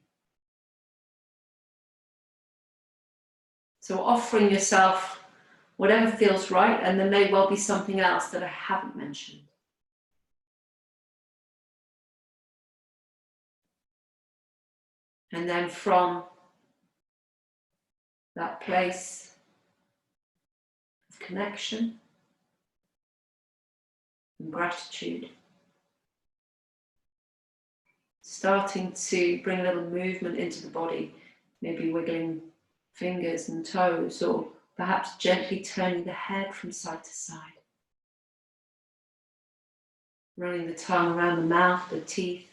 So offering yourself whatever feels right, and there may well be something else that I haven't mentioned. And then from that place of connection and gratitude, starting to bring a little movement into the body, maybe wiggling fingers and toes, or perhaps gently turning the head from side to side. Running the tongue around the mouth, the teeth.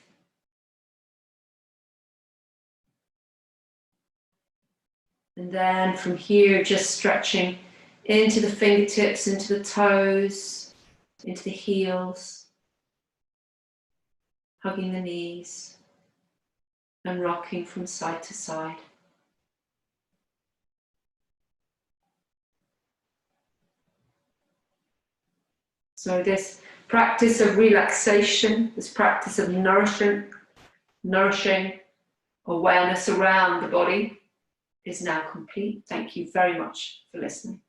And then from here, just stretching into the fingertips, into the toes, into the heels, hugging the knees, and rocking from side to side. So this practice of relaxation, this practice of nourishing awareness around the body is now complete. Thank you very much for listening.